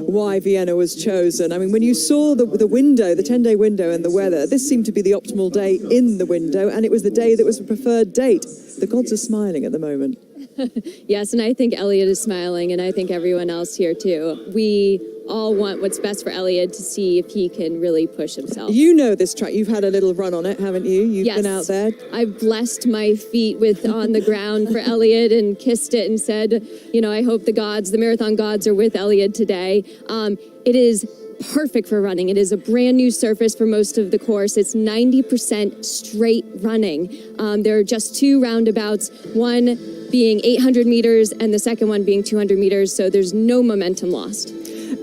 why Vienna was chosen. I mean, when you saw the window, the 10-day window and the weather, this seemed to be the optimal day in the window, and it was the day that was the preferred date. The gods are smiling at the moment. Yes, and I think Eliud is smiling, and I think everyone else here too. We all want what's best for Eliud to see if he can really push himself. You know this track. You've had a little run on it, haven't you? You've been out there. I've blessed my feet on the ground for Eliud and kissed it and said, you know, I hope the marathon gods are with Eliud today. It is perfect for running. It is a brand new surface for most of the course. It's 90% straight running. There are just two roundabouts, one being 800 meters and the second one being 200 meters, so there's no momentum lost.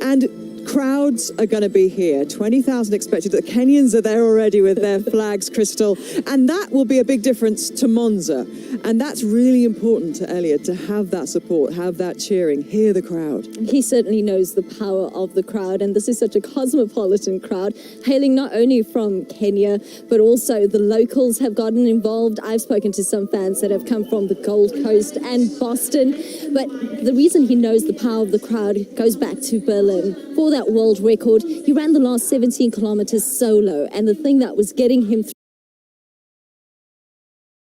And crowds are going to be here. 20,000 expected. The Kenyans are there already with their flags, Crystal. And that will be a big difference to Monza. And that's really important to Eliud, to have that support, have that cheering, hear the crowd. He certainly knows the power of the crowd. And this is such a cosmopolitan crowd, hailing not only from Kenya, but also the locals have gotten involved. I've spoken to some fans that have come from the Gold Coast and Boston. But the reason he knows the power of the crowd goes back to Berlin. For that world record, he ran the last 17 kilometers solo, and the thing that was getting him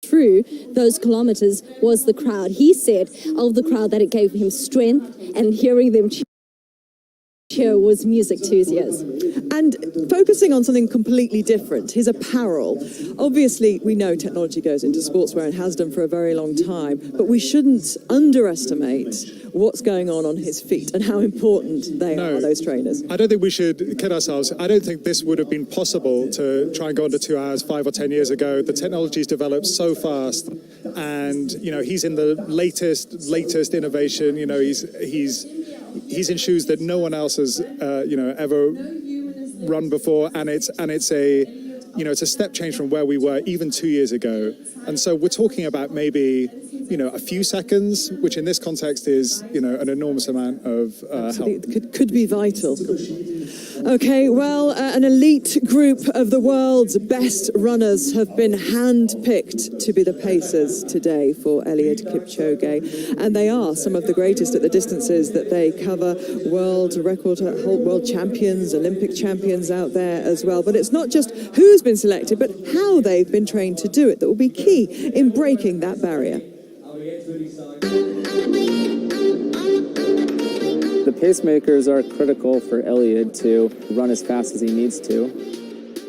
through those kilometers was the crowd. He said of the crowd that it gave him strength, and hearing them cheer was music to his ears. And focusing on something completely different, his apparel. Obviously, we know technology goes into sportswear and has done for a very long time, but we shouldn't underestimate what's going on his feet and how important they are, those trainers. I don't think we should kid ourselves. I don't think this would have been possible to try and go under 2 hours 5 or 10 years ago. The technology's developed so fast, and you know, he's in the latest innovation. You know, he's in shoes that no one else has ever run before, and it's a step change from where we were even 2 years ago. And so we're talking about maybe a few seconds, which in this context is an enormous amount of help. Could be vital. Okay, well, an elite group of the world's best runners have been hand-picked to be the pacers today for Eliud Kipchog, and they are some of the greatest at the distances that they cover. World record, world champions, Olympic champions out there as well. But it's not just who's been selected, but how they've been trained to do it that will be key in breaking that barrier. The pacemakers are critical for Eliud to run as fast as he needs to.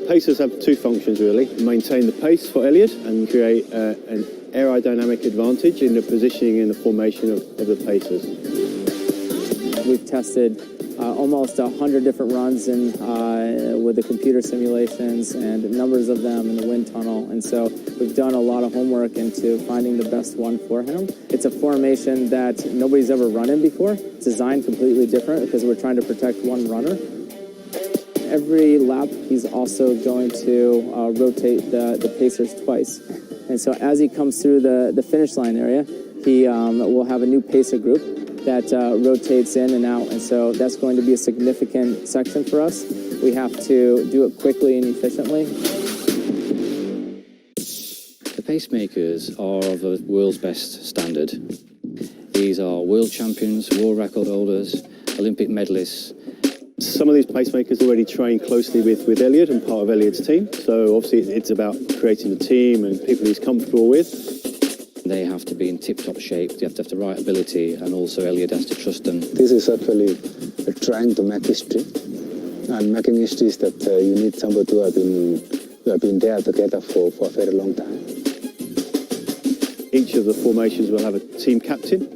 Pacers have two functions really: maintain the pace for Eliud and create an aerodynamic advantage in the positioning and the formation of the pacers. We've tested almost 100 different runs with the computer simulations and numbers of them in the wind tunnel, and so we've done a lot of homework into finding the best one for him. It's a formation that nobody's ever run in before. It's designed completely different because we're trying to protect one runner. Every lap he's also going to rotate the pacers twice, and so as he comes through the finish line area, he will have a new pacer group that rotates in and out, and so that's going to be a significant section for us. We have to do it quickly and efficiently. The pacemakers are of the world's best standard. These are world champions, world record holders, Olympic medalists. Some of these pacemakers already train closely with Eliud and part of Eliud's team, so obviously it's about creating a team and people he's comfortable with. They have to be in tip-top shape, they have to have the right ability, and also Eliud has to trust them. This is actually trying to make history, and making history is that you need somebody who have been there together for a very long time. Each of the formations will have a team captain,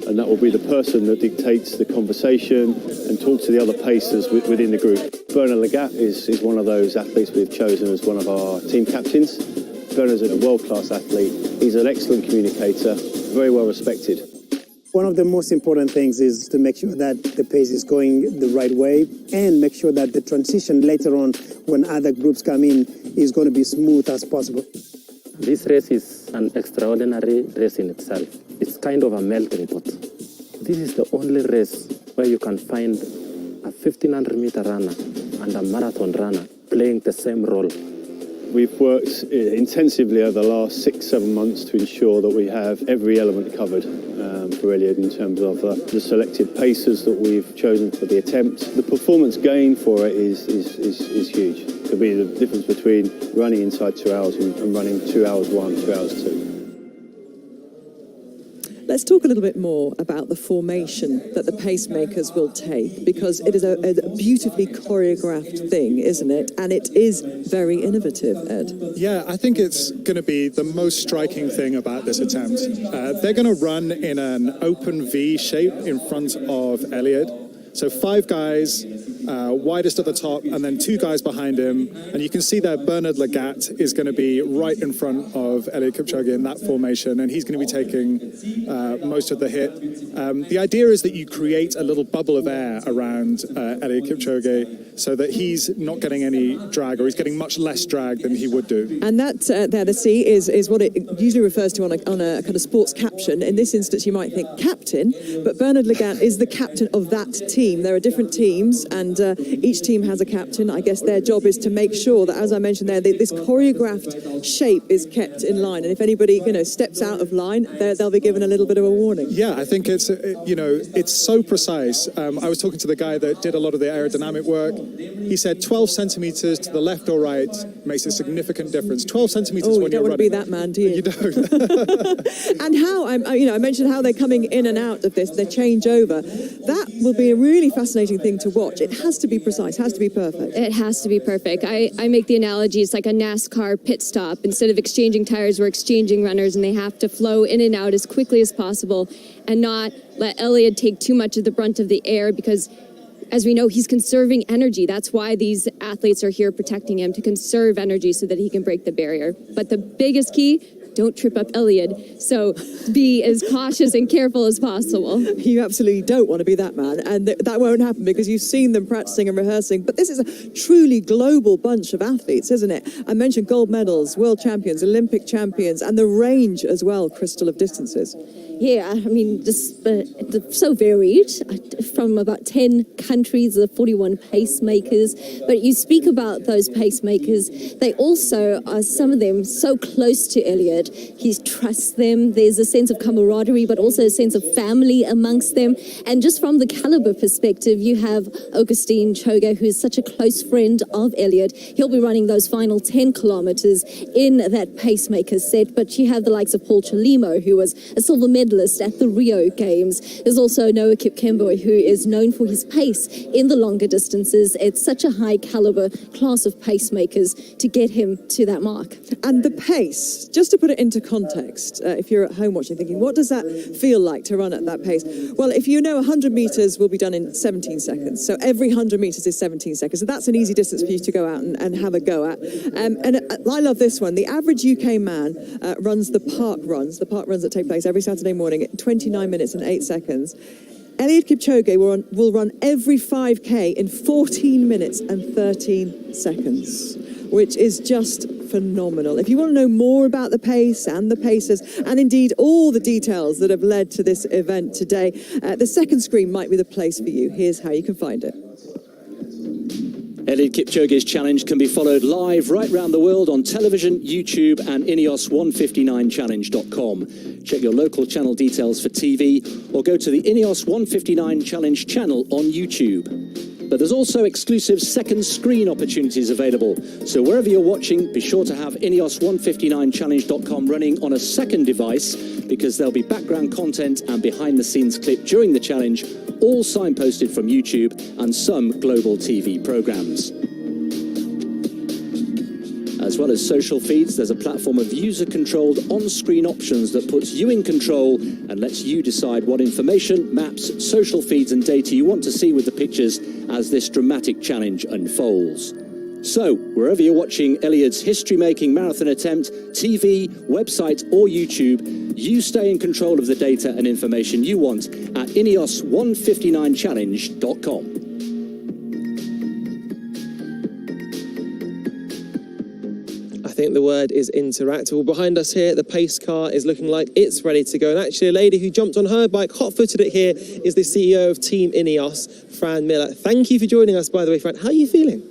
and that will be the person that dictates the conversation and talks to the other pacers within the group. Bernard Lagat is one of those athletes we've chosen as one of our team captains. Bernard's a world-class athlete. He's an excellent communicator, very well respected. One of the most important things is to make sure that the pace is going the right way and make sure that the transition later on when other groups come in is going to be smooth as possible. This race is an extraordinary race in itself. It's kind of a melting pot. This is the only race where you can find a 1500-meter runner and a marathon runner playing the same role. We've worked intensively over the last 6-7 months to ensure that we have every element covered for Eliud in terms of the selected paces that we've chosen for the attempt. The performance gain for it is huge. It could be the difference between running inside 2 hours and running 2 hours 1, 2 hours 2. Let's talk a little bit more about the formation that the pacemakers will take, because it is a beautifully choreographed thing, isn't it? And it is very innovative, Ed. Yeah, I think it's going to be the most striking thing about this attempt. They're going to run in an open V shape in front of Eliud. So 5 guys, widest at the top, and then 2 guys behind him. And you can see there Bernard Lagat is going to be right in front of Eliud Kipchog in that formation, and he's going to be taking most of the hit. The idea is that you create a little bubble of air around Eliud Kipchoge so that he's not getting any drag, or he's getting much less drag than he would do. And that there to see is what it usually refers to on a kind of sports caption. In this instance, you might think captain, but Bernard Lagat is the captain of that team. There are different teams, and each team has a captain. I guess their job is to make sure that, as I mentioned there, this choreographed shape is kept in line. And if anybody, steps out of line, they'll be given a little bit of a warning. Yeah, I think it's so precise. I was talking to the guy that did a lot of the aerodynamic work. He said 12 centimeters to the left or right makes a significant difference. 12 centimeters when you're running. You don't want to be that man, do you? You don't. And how, I mentioned how they're coming in and out of this, they change over. That will be a really fascinating thing to watch. It has to be precise, has to be perfect. It has to be perfect. I make the analogy, it's like a NASCAR pit stop. Instead of exchanging tires, we're exchanging runners, and they have to flow in and out as quickly as possible and not let Eliud take too much of the brunt of the air, because as we know, he's conserving energy. That's why these athletes are here protecting him, to conserve energy so that he can break the barrier. But the biggest key, don't trip up Eliud. So be as cautious and careful as possible. You absolutely don't want to be that man, and that won't happen because you've seen them practicing and rehearsing. But this is a truly global bunch of athletes, isn't it? I mentioned gold medals, world champions, Olympic champions, and the range as well, Crystal, of distances. Yeah, I mean, just so varied, from about 10 countries, 41 pacemakers. But you speak about those pacemakers, they also are, some of them, so close to Eliud. He trusts them. There's a sense of camaraderie, but also a sense of family amongst them. And just from the caliber perspective, you have Augustine Choga, who is such a close friend of Eliud. He'll be running those final 10 kilometers in that pacemaker set. But you have the likes of Paul Chalimo, who was a silver medalist at the Rio Games. There's also Noah Kipchog, who is known for his pace in the longer distances. It's such a high caliber class of pacemakers to get him to that mark. And the pace, just to put it into context, if you're at home watching, thinking, what does that feel like to run at that pace? Well, if you know 100 meters will be done in 17 seconds. So every 100 meters is 17 seconds. So that's an easy distance for you to go out and have a go at. And I love this one. The average UK man runs the park runs that take place every Saturday morning at 29 minutes and 8 seconds. Eliud Kipchoge will run every 5K in 14 minutes and 13 seconds, which is just phenomenal. If you want to know more about the pace and the pacers, and indeed all the details that have led to this event today, the second screen might be the place for you. Here's how you can find it. Eliud Kipchoge's challenge can be followed live right around the world on television, YouTube, and INEOS159challenge.com. Check your local channel details for TV, or go to the INEOS 159 Challenge channel on YouTube. But there's also exclusive second screen opportunities available. So wherever you're watching, be sure to have INEOS159challenge.com running on a second device, because there'll be background content and behind-the-scenes clip during the challenge, all signposted from YouTube and some global TV programs. As well as social feeds, there's a platform of user-controlled on-screen options that puts you in control and lets you decide what information, maps, social feeds and data you want to see with the pictures as this dramatic challenge unfolds. So, wherever you're watching Eliud's history-making marathon attempt, TV, website or YouTube, you stay in control of the data and information you want at INEOS159challenge.com. I think the word is interactable. Behind us here, the pace car is looking like it's ready to go. And actually, a lady who jumped on her bike, hot-footed it here, is the CEO of Team INEOS, Fran Miller. Thank you for joining us, by the way, Fran. How are you feeling?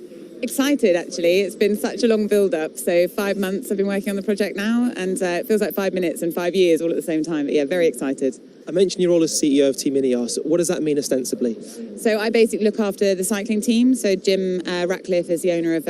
Excited, actually. It's been such a long build-up. So 5 months I've been working on the project now, and it feels like 5 minutes and 5 years all at the same time. But yeah, very excited. I mentioned your role as CEO of Team INEOS. What does that mean ostensibly? So I basically look after the cycling team. So Jim Ratcliffe is the owner of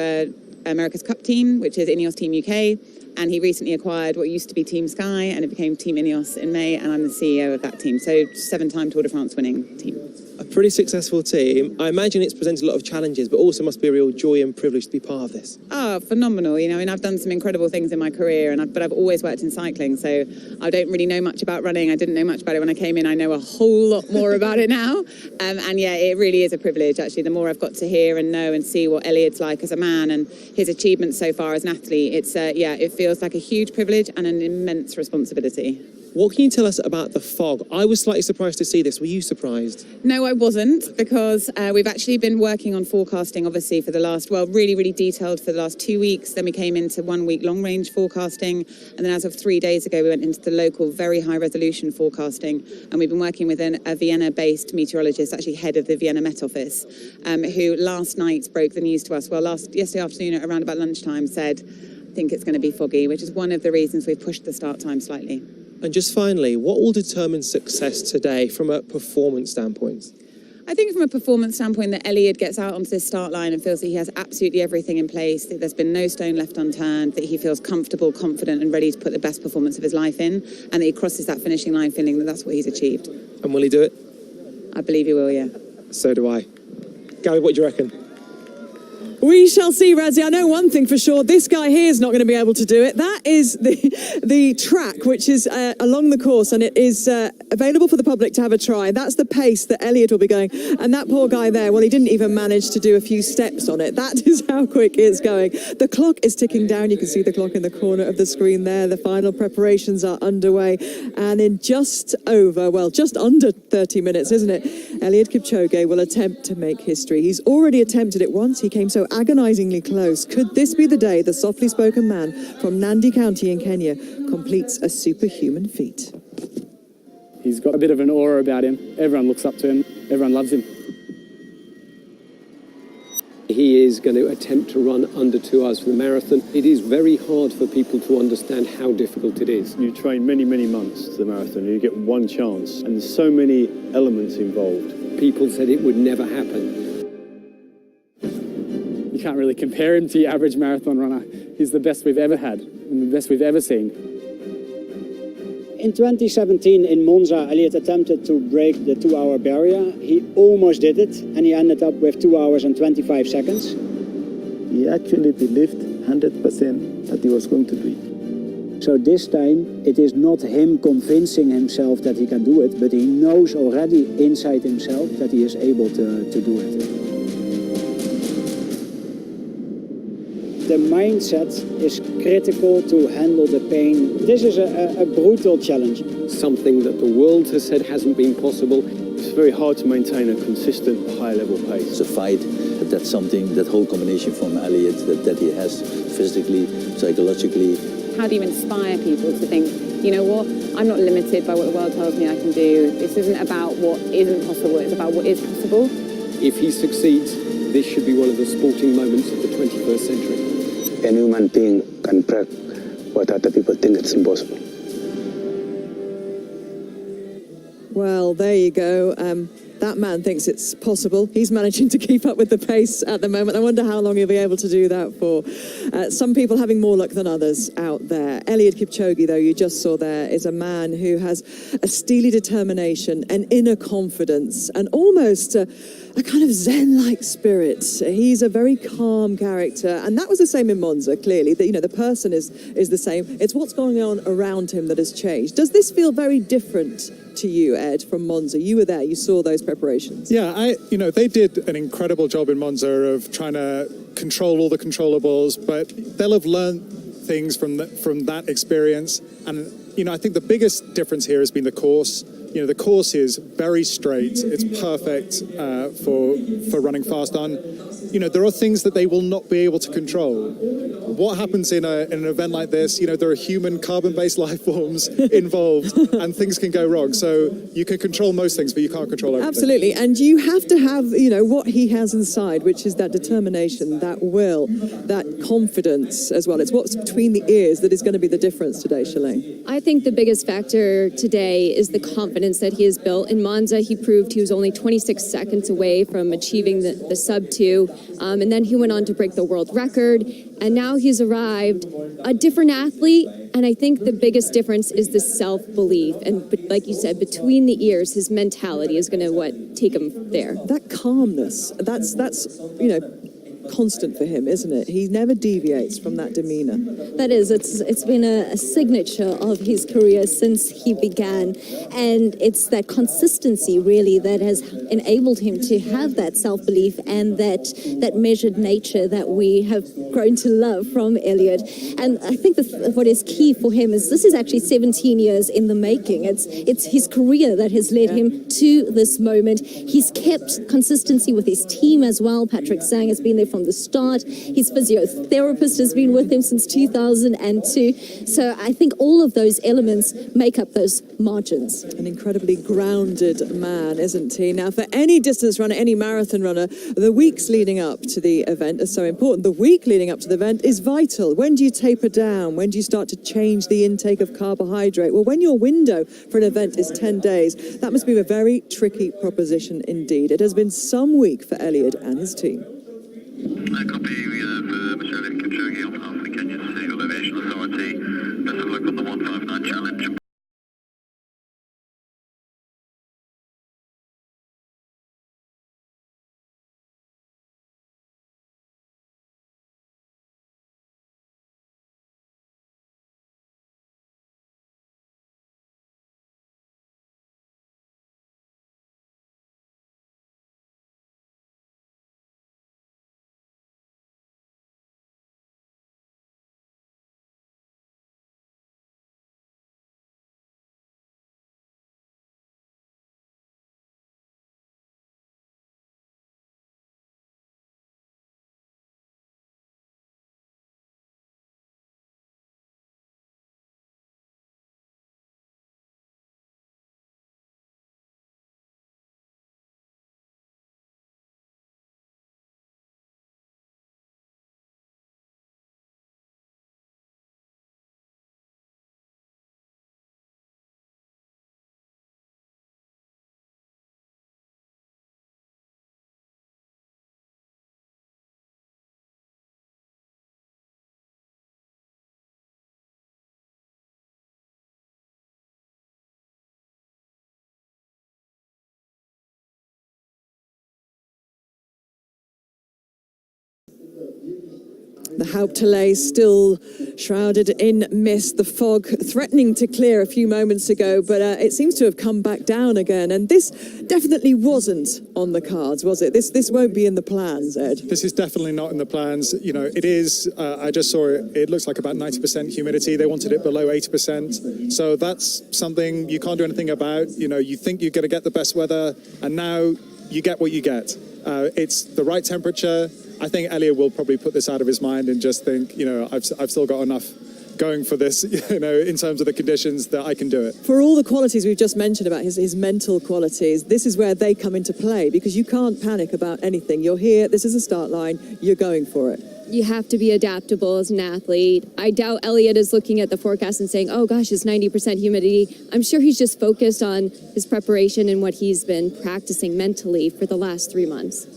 America's Cup team, which is INEOS Team UK. And he recently acquired what used to be Team Sky, and it became Team INEOS in May, and I'm the CEO of that team. So 7-time Tour de France winning team. A pretty successful team. I imagine it's presented a lot of challenges, but also must be a real joy and privilege to be part of this. Oh, phenomenal. You know, I mean, I've done some incredible things in my career, but I've always worked in cycling, so I don't really know much about running. I didn't know much about it when I came in. I know a whole lot more about it now. And yeah, it really is a privilege, actually. The more I've got to hear and know and see what Eliud's like as a man and his achievements so far as an athlete, it's, yeah, it feels like a huge privilege and an immense responsibility. What can you tell us about the fog? I was slightly surprised to see this. Were you surprised? No, I wasn't, because we've actually been working on forecasting, obviously, for the last, well, really, really detailed for the last 2 weeks. Then we came into 1 week long-range forecasting. And then as of 3 days ago, we went into the local, very high-resolution forecasting. And we've been working with a Vienna-based meteorologist, actually head of the Vienna Met Office, who last night broke the news to us. Well, yesterday afternoon at around about lunchtime said, I think it's going to be foggy, which is one of the reasons we've pushed the start time slightly. And just finally, what will determine success today from a performance standpoint? I think from a performance standpoint that Eliud gets out onto the start line and feels that he has absolutely everything in place, that there's been no stone left unturned, that he feels comfortable, confident and ready to put the best performance of his life in, and that he crosses that finishing line feeling that that's what he's achieved. And will he do it? I believe he will, yeah. So do I. Gary, what do you reckon? We shall see, Razzie. I know one thing for sure. This guy here is not going to be able to do it. That is the track, which is along the course, and it is available for the public to have a try. That's the pace that Eliud will be going. And that poor guy there, well, he didn't even manage to do a few steps on it. That is how quick it's going. The clock is ticking down. You can see the clock in the corner of the screen there. The final preparations are underway. And in just under 30 minutes, isn't it? Eliud Kipchoge will attempt to make history. He's already attempted it once. He came so agonizingly close. Could this be the day the softly spoken man from Nandi County in Kenya completes a superhuman feat? He's got a bit of an aura about him. Everyone looks up to him. Everyone loves him. He is going to attempt to run under 2 hours for the marathon. It is very hard for people to understand how difficult it is. You train many, many months to the marathon, and you get one chance, and there's so many elements involved. People said it would never happen. You can't really compare him to your average marathon runner. He's the best we've ever had and the best we've ever seen. In 2017 in Monza, Eliud attempted to break the 2-hour barrier. He almost did it, and he ended up with 2 hours and 25 seconds. He actually believed 100% that he was going to do it. So this time, it is not him convincing himself that he can do it, but he knows already inside himself that he is able to do it. The mindset is critical to handle the pain. This is a brutal challenge. Something that the world has said hasn't been possible. It's very hard to maintain a consistent high-level pace. It's a fight. That's something, that whole combination from Eliud that he has physically, psychologically. How do you inspire people to think, you know what, I'm not limited by what the world tells me I can do. This isn't about what isn't possible, it's about what is possible. If he succeeds, this should be one of the sporting moments of the 21st century. Any human being can break what other people think it's impossible. Well, there you go. That man thinks it's possible. He's managing to keep up with the pace at the moment. I wonder how long he'll be able to do that for. Some people having more luck than others out there. Eliud Kipchoge, though, you just saw there, is a man who has a steely determination, an inner confidence, and almost a kind of Zen-like spirit. He's a very calm character, and that was the same in Monza, clearly. The person is the same. It's what's going on around him that has changed. Does this feel very different to you, Ed, from Monza? You were there, you saw those preparations. Yeah, they did an incredible job in Monza of trying to control all the controllables, but they'll have learned things from that experience. And, I think the biggest difference here has been the course. You know, the course is very straight. It's perfect for running fast on. You know, there are things that they will not be able to control. What happens in an event like this? You know, there are human carbon-based life forms involved, and things can go wrong. So you can control most things, but you can't control everything. Absolutely, and you have to have, you know, what he has inside, which is that determination, that will, that confidence as well. It's what's between the ears that is going to be the difference today, Shalane. I think the biggest factor today is the confidence that he has built. In Monza, he proved he was only 26 seconds away from achieving the sub-2, and then he went on to break the world record, and now he's arrived a different athlete, and I think the biggest difference is the self-belief, and like you said, between the ears, his mentality is going to take him there. That calmness, that's you know, constant for him, isn't it? He never deviates from that demeanor. That is, it's been a signature of his career since he began, and it's that consistency really that has enabled him to have that self-belief and that measured nature that we have grown to love from Eliud. And I think what is key for him is this is actually 17 years in the making. It's his career that has led him to this moment. He's kept consistency with his team as well. Patrick Sang has been there from the start. His physiotherapist has been with him since 2002. So I think all of those elements make up those margins. An incredibly grounded man, isn't he? Now, for any distance runner, any marathon runner, the weeks leading up to the event are so important. The week leading up to the event is vital. When do you taper down? When do you start to change the intake of carbohydrate? Well, when your window for an event is 10 days, that must be a very tricky proposition indeed. It has been some week for Eliud and his team. Copy, we have Mr. Eliud Kipchog on behalf of the Kenyan Civil Aviation Authority. Best of luck on the 159 challenge. The Hauptallee still shrouded in mist, the fog threatening to clear a few moments ago, but it seems to have come back down again. And this definitely wasn't on the cards, was it? This won't be in the plans, Ed. This is definitely not in the plans. You know, it is, I just saw it, it looks like about 90% humidity. They wanted it below 80%. So that's something you can't do anything about. You know, you think you're going to get the best weather, and now you get what you get. It's the right temperature. I think Eliud will probably put this out of his mind and just think, you know, I've still got enough going for this, you know, in terms of the conditions that I can do it. For all the qualities we've just mentioned about his mental qualities, this is where they come into play, because you can't panic about anything. You're here, this is a start line, you're going for it. You have to be adaptable as an athlete. I doubt Eliud is looking at the forecast and saying, oh gosh, it's 90% humidity. I'm sure he's just focused on his preparation and what he's been practicing mentally for the last 3 months.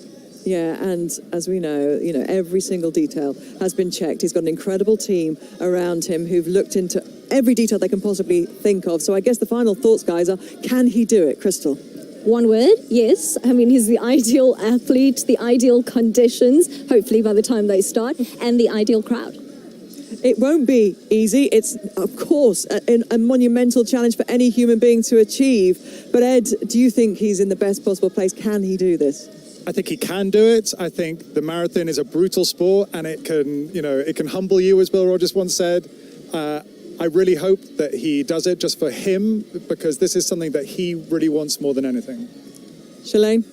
Yeah, and as we know, you know, every single detail has been checked. He's got an incredible team around him who've looked into every detail they can possibly think of. So I guess the final thoughts, guys, are, can he do it, Crystal? One word, yes. I mean, he's the ideal athlete, the ideal conditions, hopefully by the time they start, and the ideal crowd. It won't be easy. It's, of course, a monumental challenge for any human being to achieve. But Ed, do you think he's in the best possible place? Can he do this? I think he can do it. I think the marathon is a brutal sport, and it can, you know, it can humble you, as Bill Rogers once said. I really hope that he does it just for him, because this is something that he really wants more than anything. Shalane?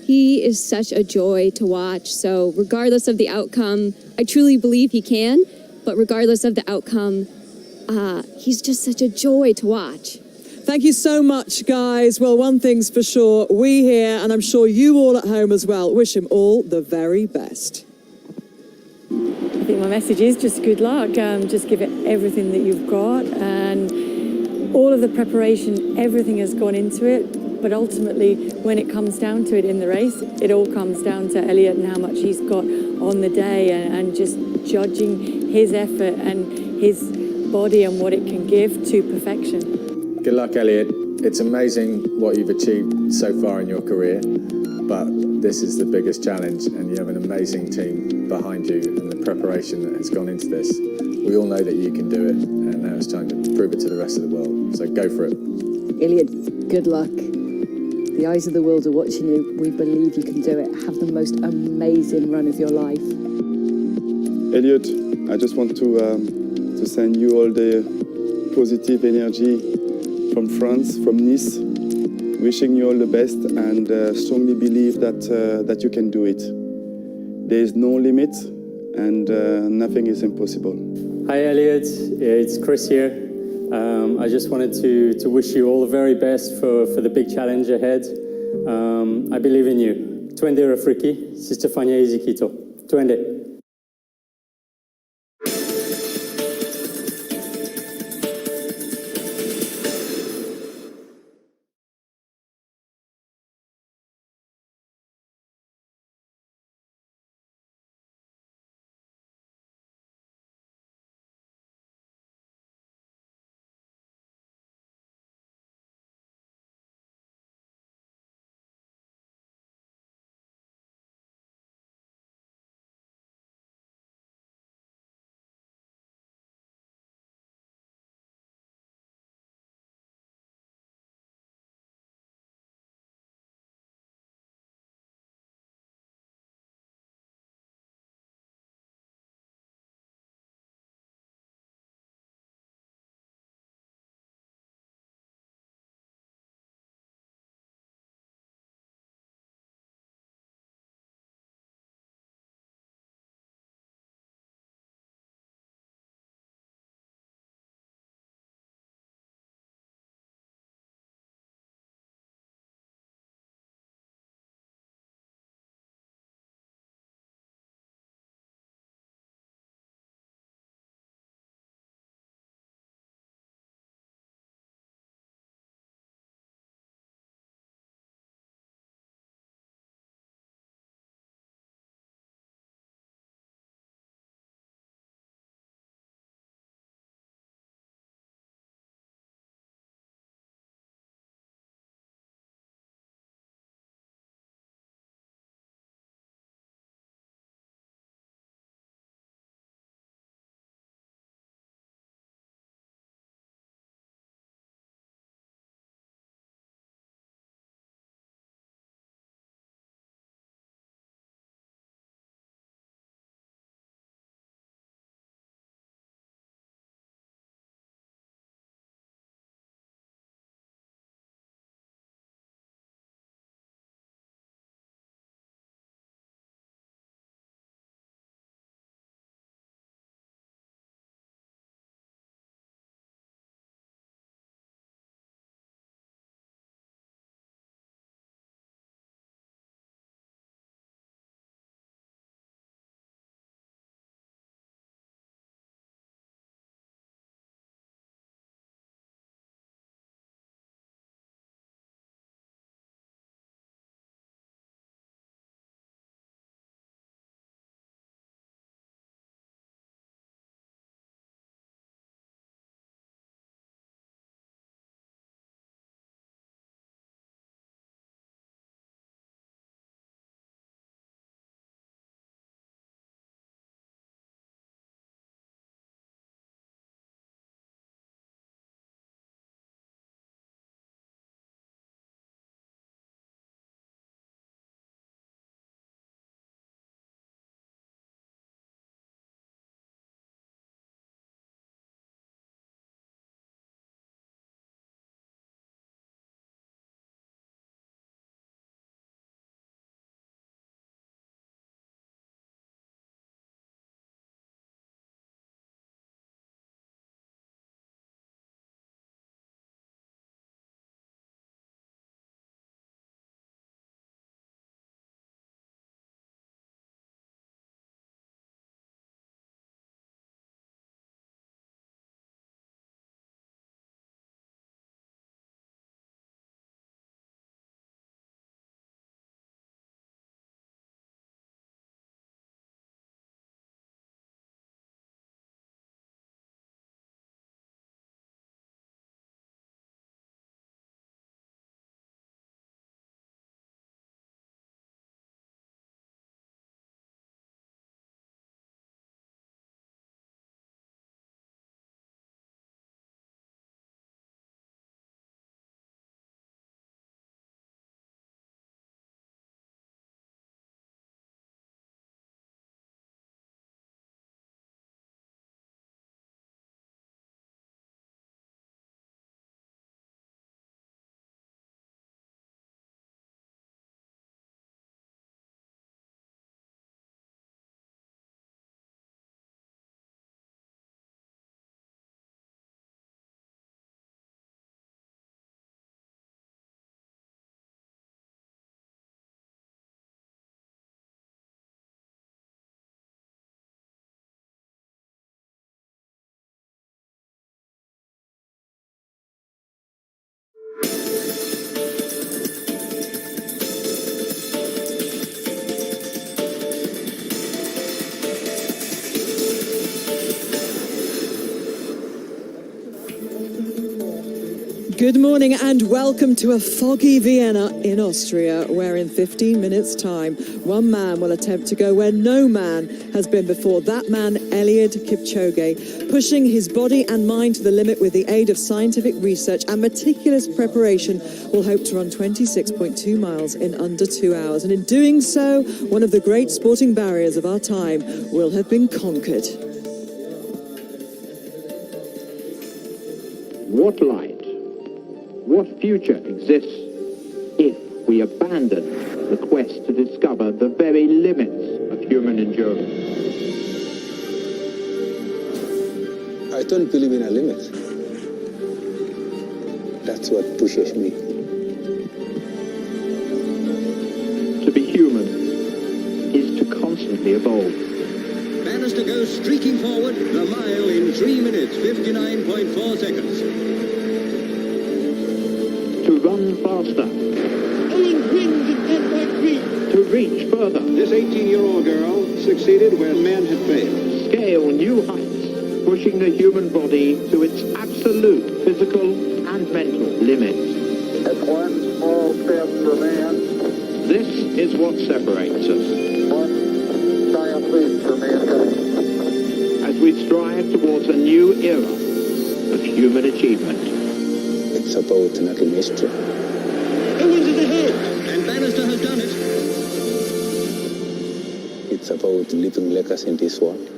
He is such a joy to watch. So regardless of the outcome, I truly believe he can, but regardless of the outcome, he's just such a joy to watch. Thank you so much, guys. Well, one thing's for sure, we here, and I'm sure you all at home as well, wish him all the very best. I think my message is just good luck. Just give it everything that you've got, and all of the preparation, everything has gone into it. But ultimately, when it comes down to it in the race, it all comes down to Eliud and how much he's got on the day, and just judging his effort and his body and what it can give to perfection. Good luck, Eliud. It's amazing what you've achieved so far in your career, but this is the biggest challenge, and you have an amazing team behind you, and the preparation that has gone into this. We all know that you can do it, and now it's time to prove it to the rest of the world. So go for it. Eliud, good luck. The eyes of the world are watching you. We believe you can do it. Have the most amazing run of your life. Eliud, I just want to send you all the positive energy from France, from Nice. Wishing you all the best, and strongly believe that you can do it. There is no limit, and nothing is impossible. Hi Eliud, it's Chris here. I just wanted to wish you all the very best for the big challenge ahead. I believe in you. Twende rafiki, sitafanya hizi kitu. Twende. Good morning and welcome to a foggy Vienna in Austria, where in 15 minutes' time, one man will attempt to go where no man has been before. That man, Eliud Kipchoge, pushing his body and mind to the limit with the aid of scientific research and meticulous preparation, will hope to run 26.2 miles in under 2 hours. And in doing so, one of the great sporting barriers of our time will have been conquered. What light, what future exists if we abandon the quest to discover the very limits of human endurance? I don't believe in a limit. That's what pushes me. To be human is to constantly evolve. Bannister goes streaking forward the mile in 3 minutes, 59.4 seconds. To run faster. Owens wins in 10.3. To reach further. This 18-year-old girl succeeded where men had failed. Scale new heights, pushing the human body to its absolute physical and mental limits. That's one small step for man. This is what separates us. One giant leap for mankind. As we strive towards a new era of human achievement. It's about making history. Owens is ahead, and Bannister has done it. It's about leaving legacy in this world.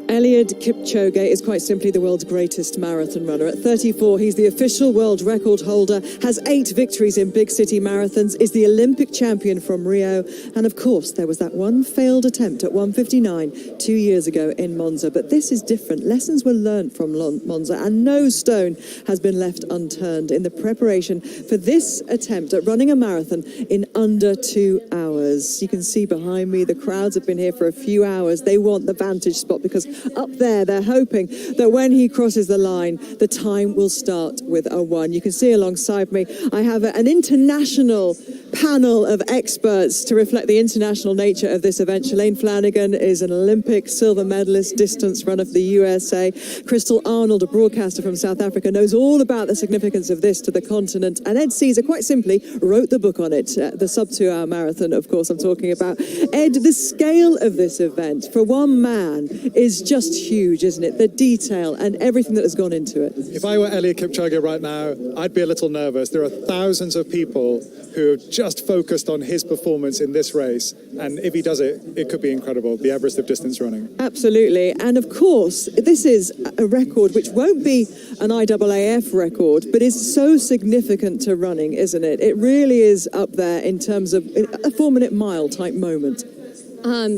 Eliud Kipchoge is quite simply the world's greatest marathon runner. At 34, he's the official world record holder, has 8 victories in big city marathons, is the Olympic champion from Rio, and of course there was that one failed attempt at 1:59 2 years ago in Monza. But this is different. Lessons were learned from Monza, and no stone has been left unturned in the preparation for this attempt at running a marathon in under 2 hours. You can see behind me the crowds have been here for a few hours. They want the vantage spot because up there they're hoping that when he crosses the line, the time will start with a 1. You can see alongside me I have an international panel of experts to reflect the international nature of this event. Shalane Flanagan is an Olympic silver medalist, distance runner for the USA. Crystal Arnold, a broadcaster from South Africa, knows all about the significance of this to the continent. And Ed Caesar, quite simply, wrote the book on it, the sub-2-hour marathon, of course, I'm talking about. Ed, the scale of this event for one man is just huge, isn't it? The detail and everything that has gone into it. If I were Eliud Kipchoge right now, I'd be a little nervous. There are thousands of people who are just focused on his performance in this race. And if he does it, it could be incredible, the Everest of distance running. Absolutely. And of course, this is a record which won't be an IAAF record, but is so significant to running, isn't it? It really is up there in terms of a 4-minute mile type moment.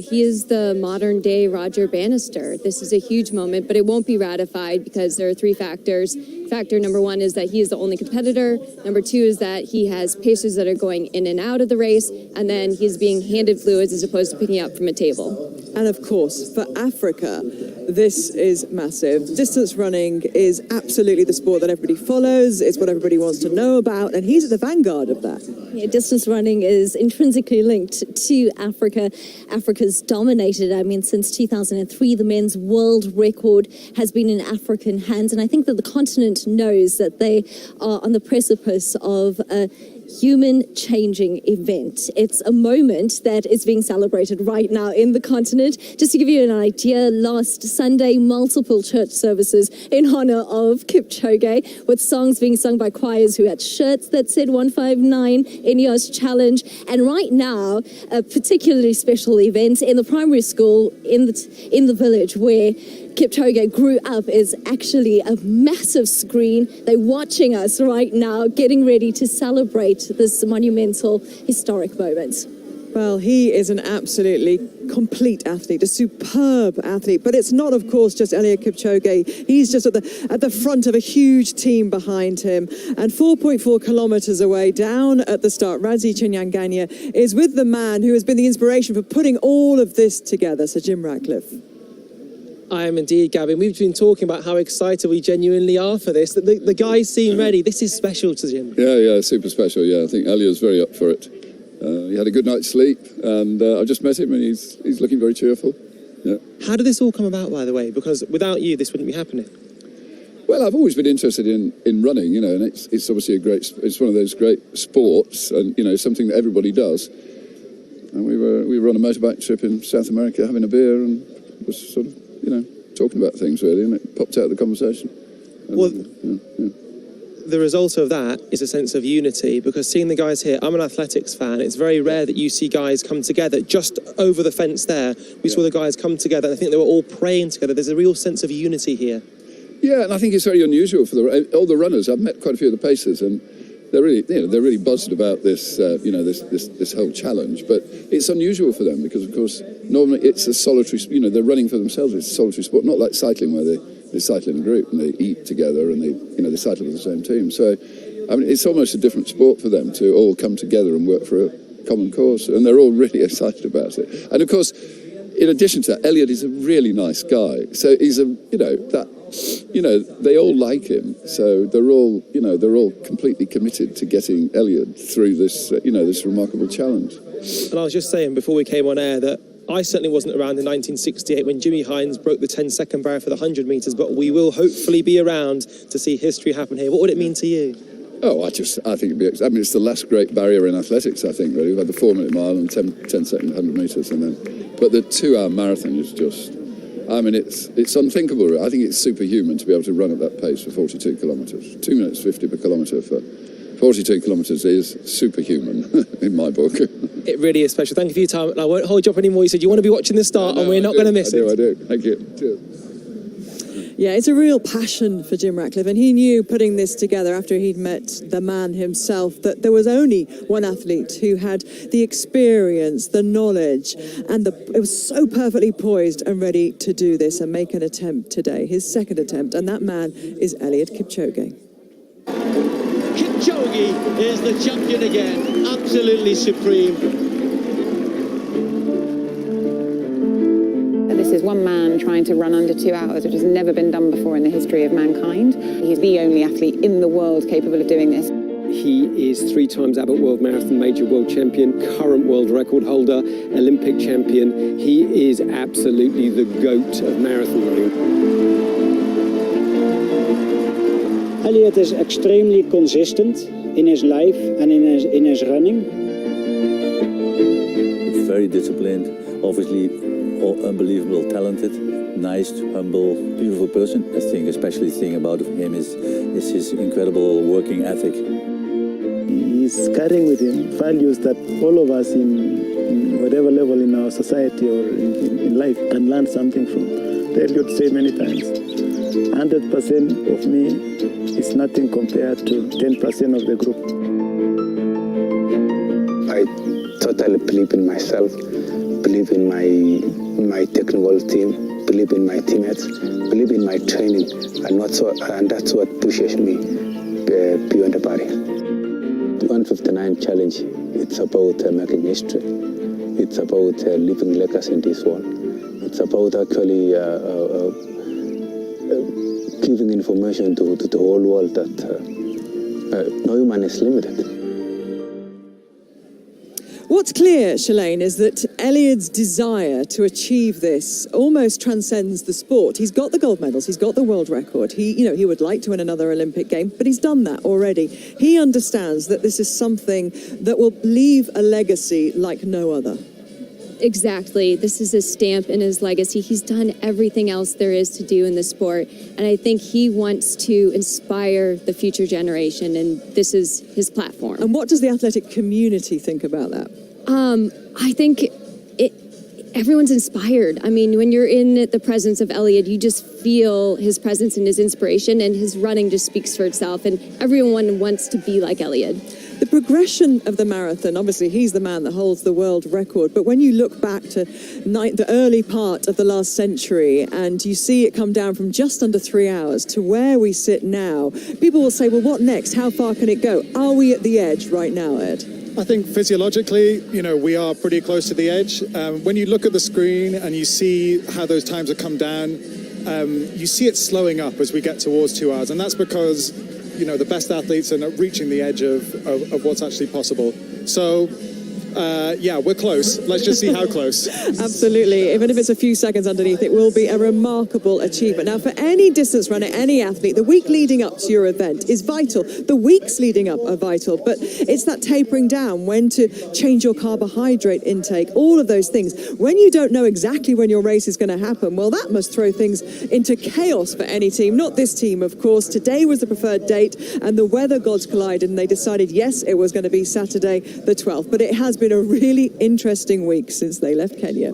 He is the modern day Roger Bannister. This is a huge moment, but it won't be ratified because there are 3 factors. Factor number 1 is that he is the only competitor. Number 2 is that he has pacers that are going in and out of the race. And then he's being handed fluids as opposed to picking up from a table. And of course, for Africa, this is massive. Distance running is absolutely the sport that everybody follows. It's what everybody wants to know about. And he's at the vanguard of that. Yeah, distance running is intrinsically linked to Africa. Africa's dominated. I mean, since 2003, the men's world record has been in African hands. And I think that the continent knows that they are on the precipice of a human-changing event. It's a moment that is being celebrated right now in the continent. Just to give you an idea, last Sunday, multiple church services in honor of Kipchoge, with songs being sung by choirs who had shirts that said 159 INEOS Challenge. And right now, a particularly special event in the primary school in the village where Kipchoge grew up is actually a massive screen. They're watching us right now, getting ready to celebrate this monumental, historic moment. Well, he is an absolutely complete athlete, a superb athlete. But it's not, of course, just Eliud Kipchoge. He's just at the front of a huge team behind him. And 4.4 kilometers away, down at the start, Radzi Chinyanganya is with the man who has been the inspiration for putting all of this together, Sir Jim Ratcliffe. I am indeed, Gavin. We've been talking about how excited we genuinely are for this. The guys seem ready. This is special to Jim. Yeah, super special. Yeah, I think Eliud's very up for it. He had a good night's sleep, and I just met him, and he's looking very cheerful. Yeah. How did this all come about, by the way? Because without you, this wouldn't be happening. Well, I've always been interested in running, you know, and it's obviously it's one of those great sports, and you know, something that everybody does. And we were on a motorbike trip in South America, having a beer, and was sort of, you know, talking about things really, and it popped out of the conversation. And, well, the result of that is a sense of unity, because seeing the guys here, I'm an athletics fan, it's very rare that you see guys come together. Just over the fence there, we saw the guys come together, and I think they were all praying together. There's a real sense of unity here. Yeah, and I think it's very unusual for all the runners. I've met quite a few of the pacers, and they're really, you know, they're really buzzed about this, you know, this whole challenge. But it's unusual for them because, of course, normally it's a solitary. You know, they're running for themselves. It's a solitary sport, not like cycling where they cycle in a group and they eat together and they cycle with the same team. So, I mean, it's almost a different sport for them to all come together and work for a common cause, and they're all really excited about it. And of course, in addition to that, Eliud is a really nice guy. So he's they all like him. So they're all completely committed to getting Eliud through this, this remarkable challenge. And I was just saying before we came on air that I certainly wasn't around in 1968 when Jimmy Hines broke the 10-second barrier for the 100 metres, but we will hopefully be around to see history happen here. What would it mean to you? Oh, I think it's the last great barrier in athletics, I think, really. We've had the 4-minute mile and 10-second 100 metres, but the 2-hour marathon is just, I mean, it's unthinkable. I think it's superhuman to be able to run at that pace for 42 kilometres. 2 minutes 50 per kilometre for 42 kilometres is superhuman in my book. It really is special. Thank you for your time. And I won't hold you up anymore. You said you want to be watching the start, and we're not going to miss it. I do. Thank you. Cheers. Yeah, it's a real passion for Jim Ratcliffe, and he knew putting this together after he'd met the man himself that there was only one athlete who had the experience, the knowledge, and it was so perfectly poised and ready to do this and make an attempt today, his second attempt, and that man is Eliud Kipchoge. Kipchoge is the champion again, absolutely supreme. This is one man trying to run under 2 hours, which has never been done before in the history of mankind. He's the only athlete in the world capable of doing this. He is 3 times Abbott World Marathon Major World Champion, current world record holder, Olympic champion. He is absolutely the GOAT of marathon running. Eliud is extremely consistent in his life and in his running. Very disciplined, obviously unbelievable talented, nice, humble, beautiful person. I think especially the thing about him is his incredible working ethic. He's carrying with him values that all of us in whatever level in our society or in life can learn something from. Eliud said many times, 100% of me is nothing compared to 10% of the group. I totally believe in myself, believe in my technical team, believe in my teammates, believe in my training, and that's what pushes me beyond the barrier. The 159 challenge, it's about making history. It's about leaving legacy in this world. It's about actually giving information to the whole world that no human is limited. What's clear, Shalane, is that Eliud's desire to achieve this almost transcends the sport. He's got the gold medals, he's got the world record. He would like to win another Olympic game, but he's done that already. He understands that this is something that will leave a legacy like no other. Exactly. This is a stamp in his legacy. He's done everything else there is to do in the sport. And I think he wants to inspire the future generation, and this is his platform. And what does the athletic community think about that? I think everyone's inspired. I mean, when you're in the presence of Eliud, you just feel his presence and his inspiration, and his running just speaks for itself, and everyone wants to be like Eliud. The progression of the marathon, obviously he's the man that holds the world record, but when you look back to the early part of the last century and you see it come down from just under 3 hours to where we sit now, people will say, well, what next? How far can it go? Are we at the edge right now, Ed? I think physiologically, we are pretty close to the edge. When you look at the screen and you see how those times have come down, you see it slowing up as we get towards 2 hours, and that's because the best athletes are not reaching the edge of what's actually possible. So Yeah, we're close. Let's just see how close. Absolutely. Even if it's a few seconds underneath, it will be a remarkable achievement. Now, for any distance runner, any athlete, the week leading up to your event is vital. The weeks leading up are vital, but it's that tapering down, when to change your carbohydrate intake, all of those things. When you don't know exactly when your race is going to happen, well, that must throw things into chaos for any team. Not this team, of course. Today was the preferred date, and the weather gods collided, and they decided, yes, it was going to be Saturday the 12th. But it has been a really interesting week since they left Kenya.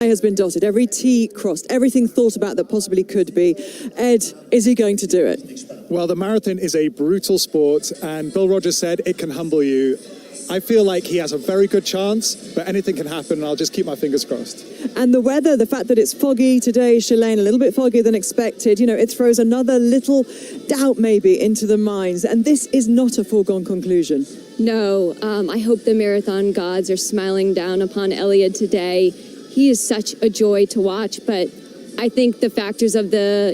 Has been dotted, every T crossed, everything thought about that possibly could be. Ed, is he going to do it? Well, the marathon is a brutal sport, and Bill Rogers said it can humble you. I feel like he has a very good chance, but anything can happen, and I'll just keep my fingers crossed. And the weather, the fact that it's foggy today, Shalane, a little bit foggier than expected, you know, it throws another little doubt maybe into the minds, and this is not a foregone conclusion. No, I hope the marathon gods are smiling down upon Eliud today. He is such a joy to watch, but I think the factors of the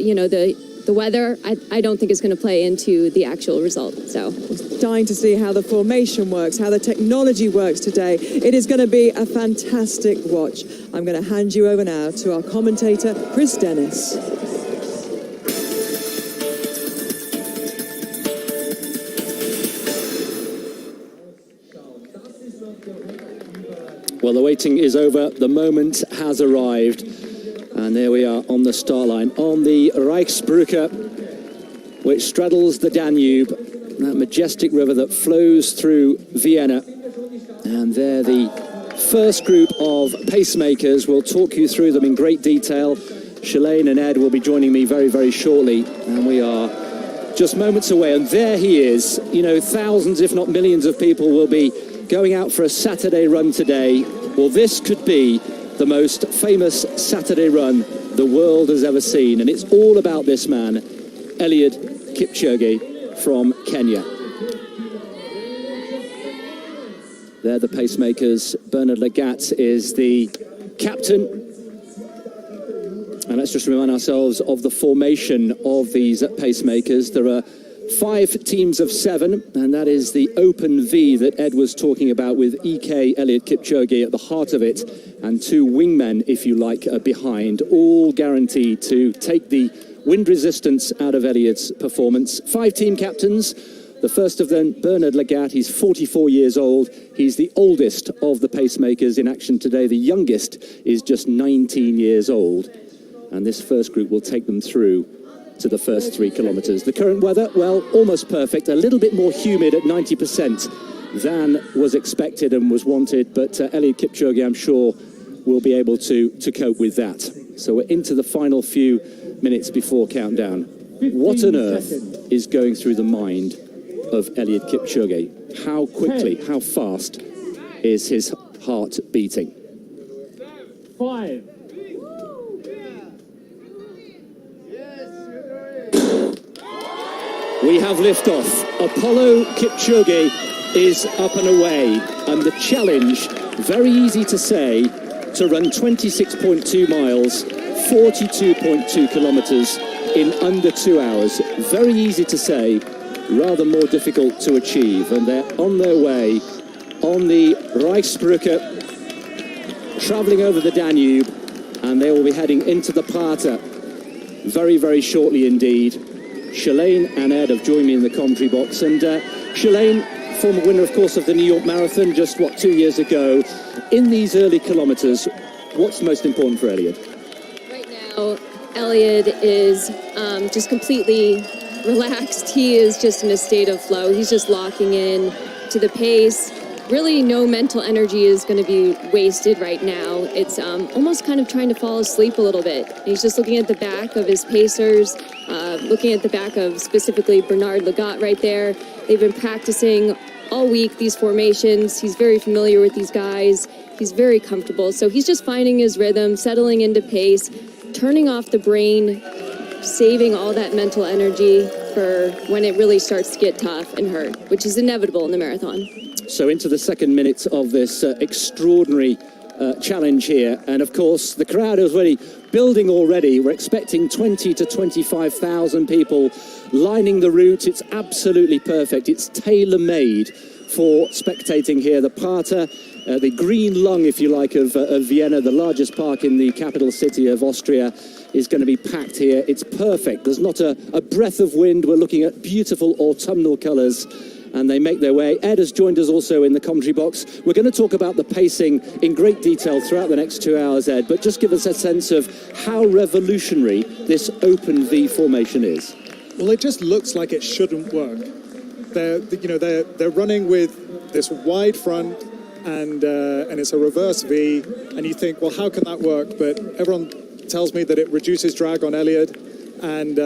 weather, I don't think is going to play into the actual result. So, dying to see how the formation works, how the technology works today. It is going to be a fantastic watch. I'm going to hand you over now to our commentator, Chris Dennis. Well, the waiting is over. The moment has arrived. And there we are on the start line, on the Reichsbrücke, which straddles the Danube, that majestic river that flows through Vienna. And there the first group of pacemakers. We'll talk you through them in great detail. Shalane and Ed will be joining me very, very shortly. And we are just moments away. And there he is. You know, thousands, if not millions of people will be going out for a Saturday run today. Well, this could be the most famous Saturday run the world has ever seen. And it's all about this man, Eliud Kipchoge from Kenya. They're the pacemakers. Bernard Lagat is the captain. And let's just remind ourselves of the formation of these pacemakers. There are 5 teams of 7, and that is the open V that Ed was talking about, with EK Eliud Kipchoge at the heart of it, and 2 wingmen, if you like, behind, all guaranteed to take the wind resistance out of Eliud's performance. 5 team captains. The first of them, Bernard Lagat, he's 44 years old. He's the oldest of the pacemakers in action today. The youngest is just 19 years old. And this first group will take them through to the first 3 kilometers. The current weather, well, almost perfect. A little bit more humid at 90% than was expected and was wanted. But Eliud Kipchoge, I'm sure, will be able to cope with that. So we're into the final few minutes before countdown. What on earth is going through the mind of Eliud Kipchoge? How quickly, how fast is his heart beating? 5. We have liftoff. Apollo Kipchoge is up and away, and the challenge, very easy to say, to run 26.2 miles, 42.2 kilometers in under 2 hours. Very easy to say, rather more difficult to achieve, and they're on their way on the Reichsbrücke, travelling over the Danube, and they will be heading into the Prater very, very shortly indeed. Shalane and Ed have joined me in the commentary box, and Shalane, former winner, of course, of the New York Marathon just, 2 years ago. In these early kilometres, what's most important for Eliud? Right now, Eliud is just completely relaxed. He is just in a state of flow. He's just locking in to the pace. Really, no mental energy is going to be wasted right now. It's almost kind of trying to fall asleep a little bit. He's just looking at the back of his pacers, looking at the back of specifically Bernard Lagat right there. They've been practicing all week, these formations. He's very familiar with these guys. He's very comfortable. So he's just finding his rhythm, settling into pace, turning off the brain, saving all that mental energy for when it really starts to get tough and hurt, which is inevitable in the marathon. So into the second minute of this extraordinary challenge here. And of course, the crowd is really building already. We're expecting 20 to 25,000 people lining the route. It's absolutely perfect. It's tailor-made for spectating here. The Prater, the green lung, if you like, of Vienna, the largest park in the capital city of Austria, is going to be packed here. It's perfect. There's not a breath of wind. We're looking at beautiful autumnal colours, and they make their way. Ed has joined us also in the commentary box. We're going to talk about the pacing in great detail throughout the next 2 hours, Ed, but just give us a sense of how revolutionary this open V formation is. Well, it just looks like it shouldn't work. They're running with this wide front, and it's a reverse V, and you think, well, how can that work? But everyone tells me that it reduces drag on Eliud, and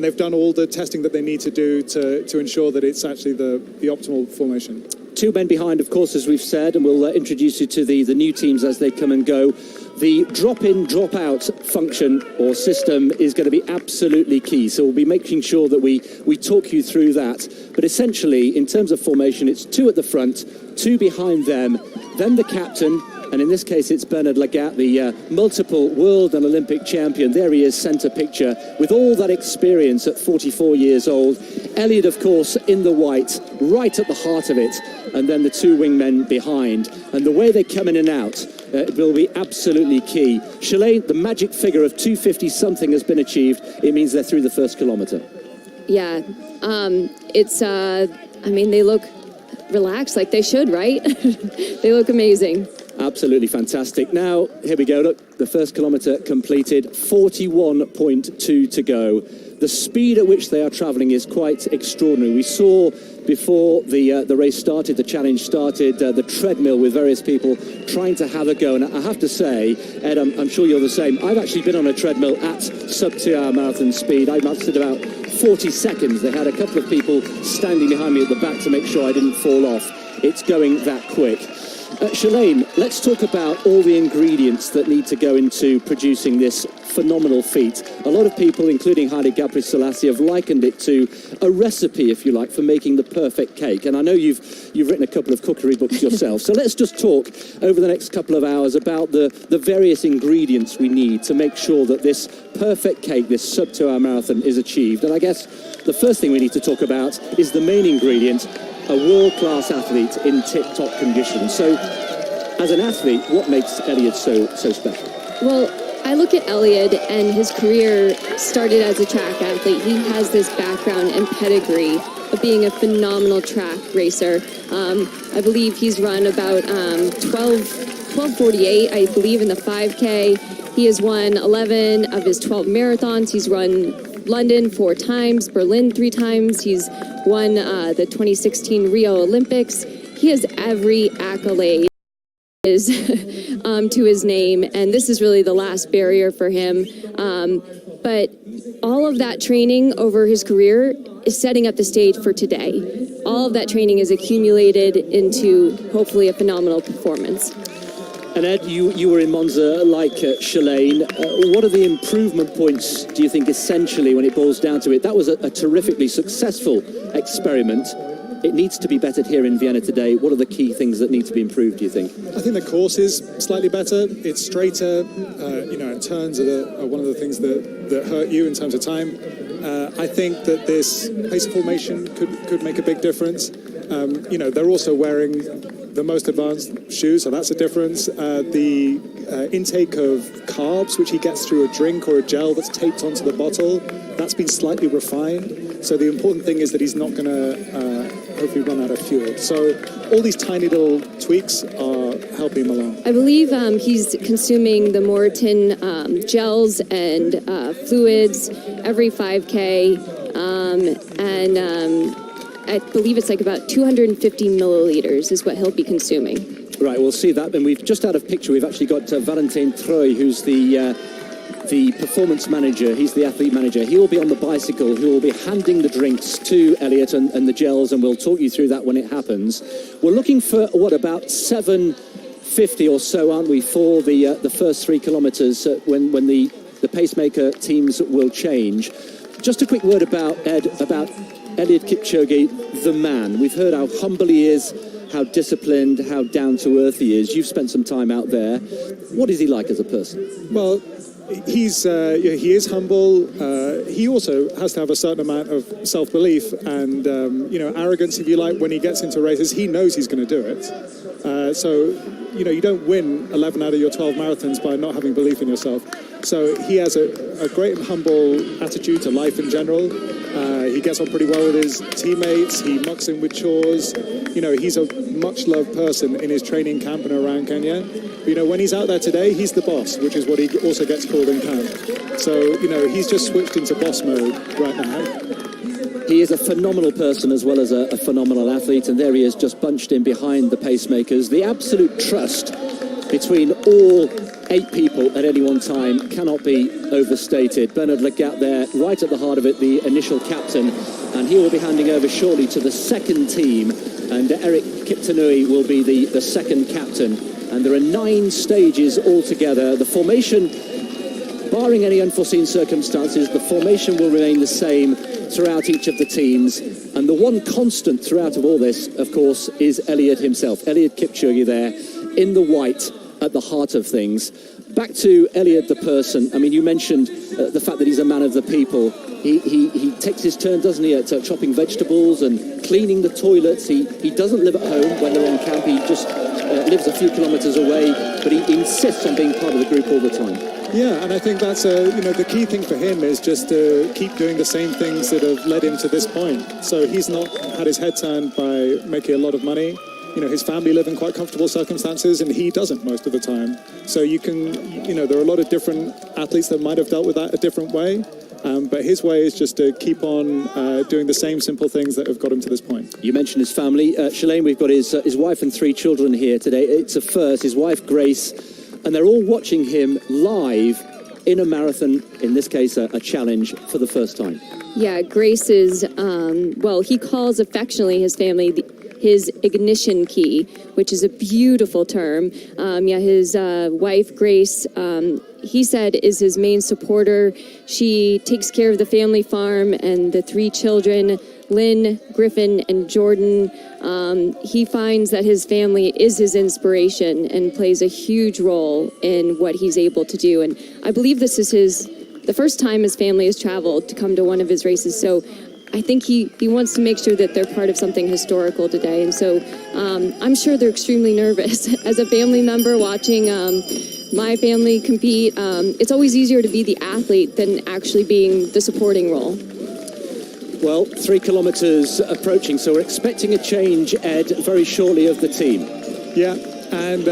they've done all the testing that they need to do to ensure that it's actually the optimal formation. Two men behind, of course, as we've said, and we'll introduce you to the new teams as they come and go. The drop-in, drop-out function or system is going to be absolutely key, so we'll be making sure that we talk you through that. But essentially, in terms of formation, it's two at the front, two behind them, then the captain, and in this case it's Bernard Lagat, the multiple world and Olympic champion. There he is, centre picture, with all that experience at 44 years old. Eliud, of course, in the white, right at the heart of it, and then the two wingmen behind. And the way they come in and out will be absolutely key. Shalane, the magic figure of 250-something has been achieved. It means they're through the first kilometre. Yeah, I mean, they look relaxed like they should, right? They look amazing. Absolutely fantastic. Now, here we go. Look, the first kilometre completed, 41.2 to go. The speed at which they are travelling is quite extraordinary. We saw before the race started, the challenge started, the treadmill with various people trying to have a go. And I have to say, Ed, I'm sure you're the same. I've actually been on a treadmill at sub-2-hour marathon speed. I lasted about 40 seconds. They had a couple of people standing behind me at the back to make sure I didn't fall off. It's going that quick. Shalane, let's talk about all the ingredients that need to go into producing this phenomenal feat. A lot of people, including Heidi Gabriel-Selassie, have likened it to a recipe, if you like, for making the perfect cake. And I know you've written a couple of cookery books yourself. So let's just talk over the next couple of hours about the various ingredients we need to make sure that this perfect cake, this sub-2-hour marathon, is achieved. And I guess the first thing we need to talk about is the main ingredient, a world-class athlete in tip-top condition. So, as an athlete, what makes Eliud so special? Well, I look at Eliud, and his career started as a track athlete. He has this background and pedigree of being a phenomenal track racer. I believe he's run about 12:48, I believe, in the 5K. He has won 11 of his 12 marathons. He's run London 4 times, Berlin 3 times. He's won the 2016 Rio Olympics. He has every accolade to his name, and this is really the last barrier for him. But all of that training over his career is setting up the stage for today. All of that training is accumulated into hopefully a phenomenal performance. And Ed, you were in Monza like Shalane. What are the improvement points, do you think, essentially, when it boils down to it? That was a terrifically successful experiment. it needs to be bettered here in Vienna today. What are the key things that need to be improved, do you think? I think the course is slightly better. It's straighter, and turns are one of the things that hurt you in terms of time. I think that this pacer formation could make a big difference. They're also wearing the most advanced shoes, so that's a difference. The intake of carbs, which he gets through a drink or a gel that's taped onto the bottle, that's been slightly refined. So the important thing is that he's not going to hopefully run out of fuel. So all these tiny little tweaks are helping him along. I believe he's consuming the Moritin gels and fluids every 5K, and I believe it's like about 250 milliliters is what he'll be consuming. Right, we'll see that. And we've just out of picture, we've actually got Valentin Troy, who's the performance manager. He's the athlete manager. He will be on the bicycle, who will be handing the drinks to Eliud and the gels, and we'll talk you through that when it happens. We're looking for, about 7:50 or so, aren't we, for the first 3 kilometers when the pacemaker teams will change. Just a quick word about Eliud Kipchoge, the man. We've heard how humble he is, how disciplined, how down-to-earth he is. You've spent some time out there. What is he like as a person? Well, he is humble. He also has to have a certain amount of self-belief and arrogance, if you like. When he gets into races, he knows he's going to do it. You don't win 11 out of your 12 marathons by not having belief in yourself. So he has a great and humble attitude to life in general. He gets on pretty well with his teammates. He mucks in with chores. He's a much-loved person in his training camp and around Kenya. But, when he's out there today, he's the boss, which is what he also gets called in camp. So, he's just switched into boss mode right now. He is a phenomenal person as well as a phenomenal athlete, and there he is just bunched in behind the pacemakers. The absolute trust between all 8 people at any one time cannot be overstated. Bernard Legat there, right at the heart of it, the initial captain, and he will be handing over shortly to the second team, and Eric Kiptanui will be the second captain. And there are 9 stages altogether. The formation, barring any unforeseen circumstances, the formation will remain the same throughout each of the teams. And the one constant throughout of all this, of course, is Eliud himself. Eliud Kipchoge there in the white at the heart of things. Back to Eliud the person. I mean, you mentioned the fact that he's a man of the people. He takes his turn, doesn't he, at chopping vegetables and cleaning the toilets. He doesn't live at home when they're on camp. He just lives a few kilometres away, but he insists on being part of the group all the time. Yeah, and I think that's the key thing for him is just to keep doing the same things that have led him to this point. So he's not had his head turned by making a lot of money. His family live in quite comfortable circumstances, and he doesn't most of the time. So you can, there are a lot of different athletes that might have dealt with that a different way. But his way is just to keep on doing the same simple things that have got him to this point. You mentioned his family. Shalane, we've got his wife and 3 children here today. It's a first, his wife Grace, and they're all watching him live in a marathon, in this case a challenge, for the first time. Yeah, Grace is, he calls affectionately his family his ignition key, which is a beautiful term. His wife, Grace, he said, is his main supporter. She takes care of the family farm and the 3 children, Lynn, Griffin, and Jordan. He finds that his family is his inspiration and plays a huge role in what he's able to do. And I believe this is the first time his family has traveled to come to one of his races. So I think he wants to make sure that they're part of something historical today. And so I'm sure they're extremely nervous. As a family member watching my family compete, it's always easier to be the athlete than actually being the supporting role. Well, 3 kilometres approaching, so we're expecting a change, Ed, very shortly of the team. Yeah, and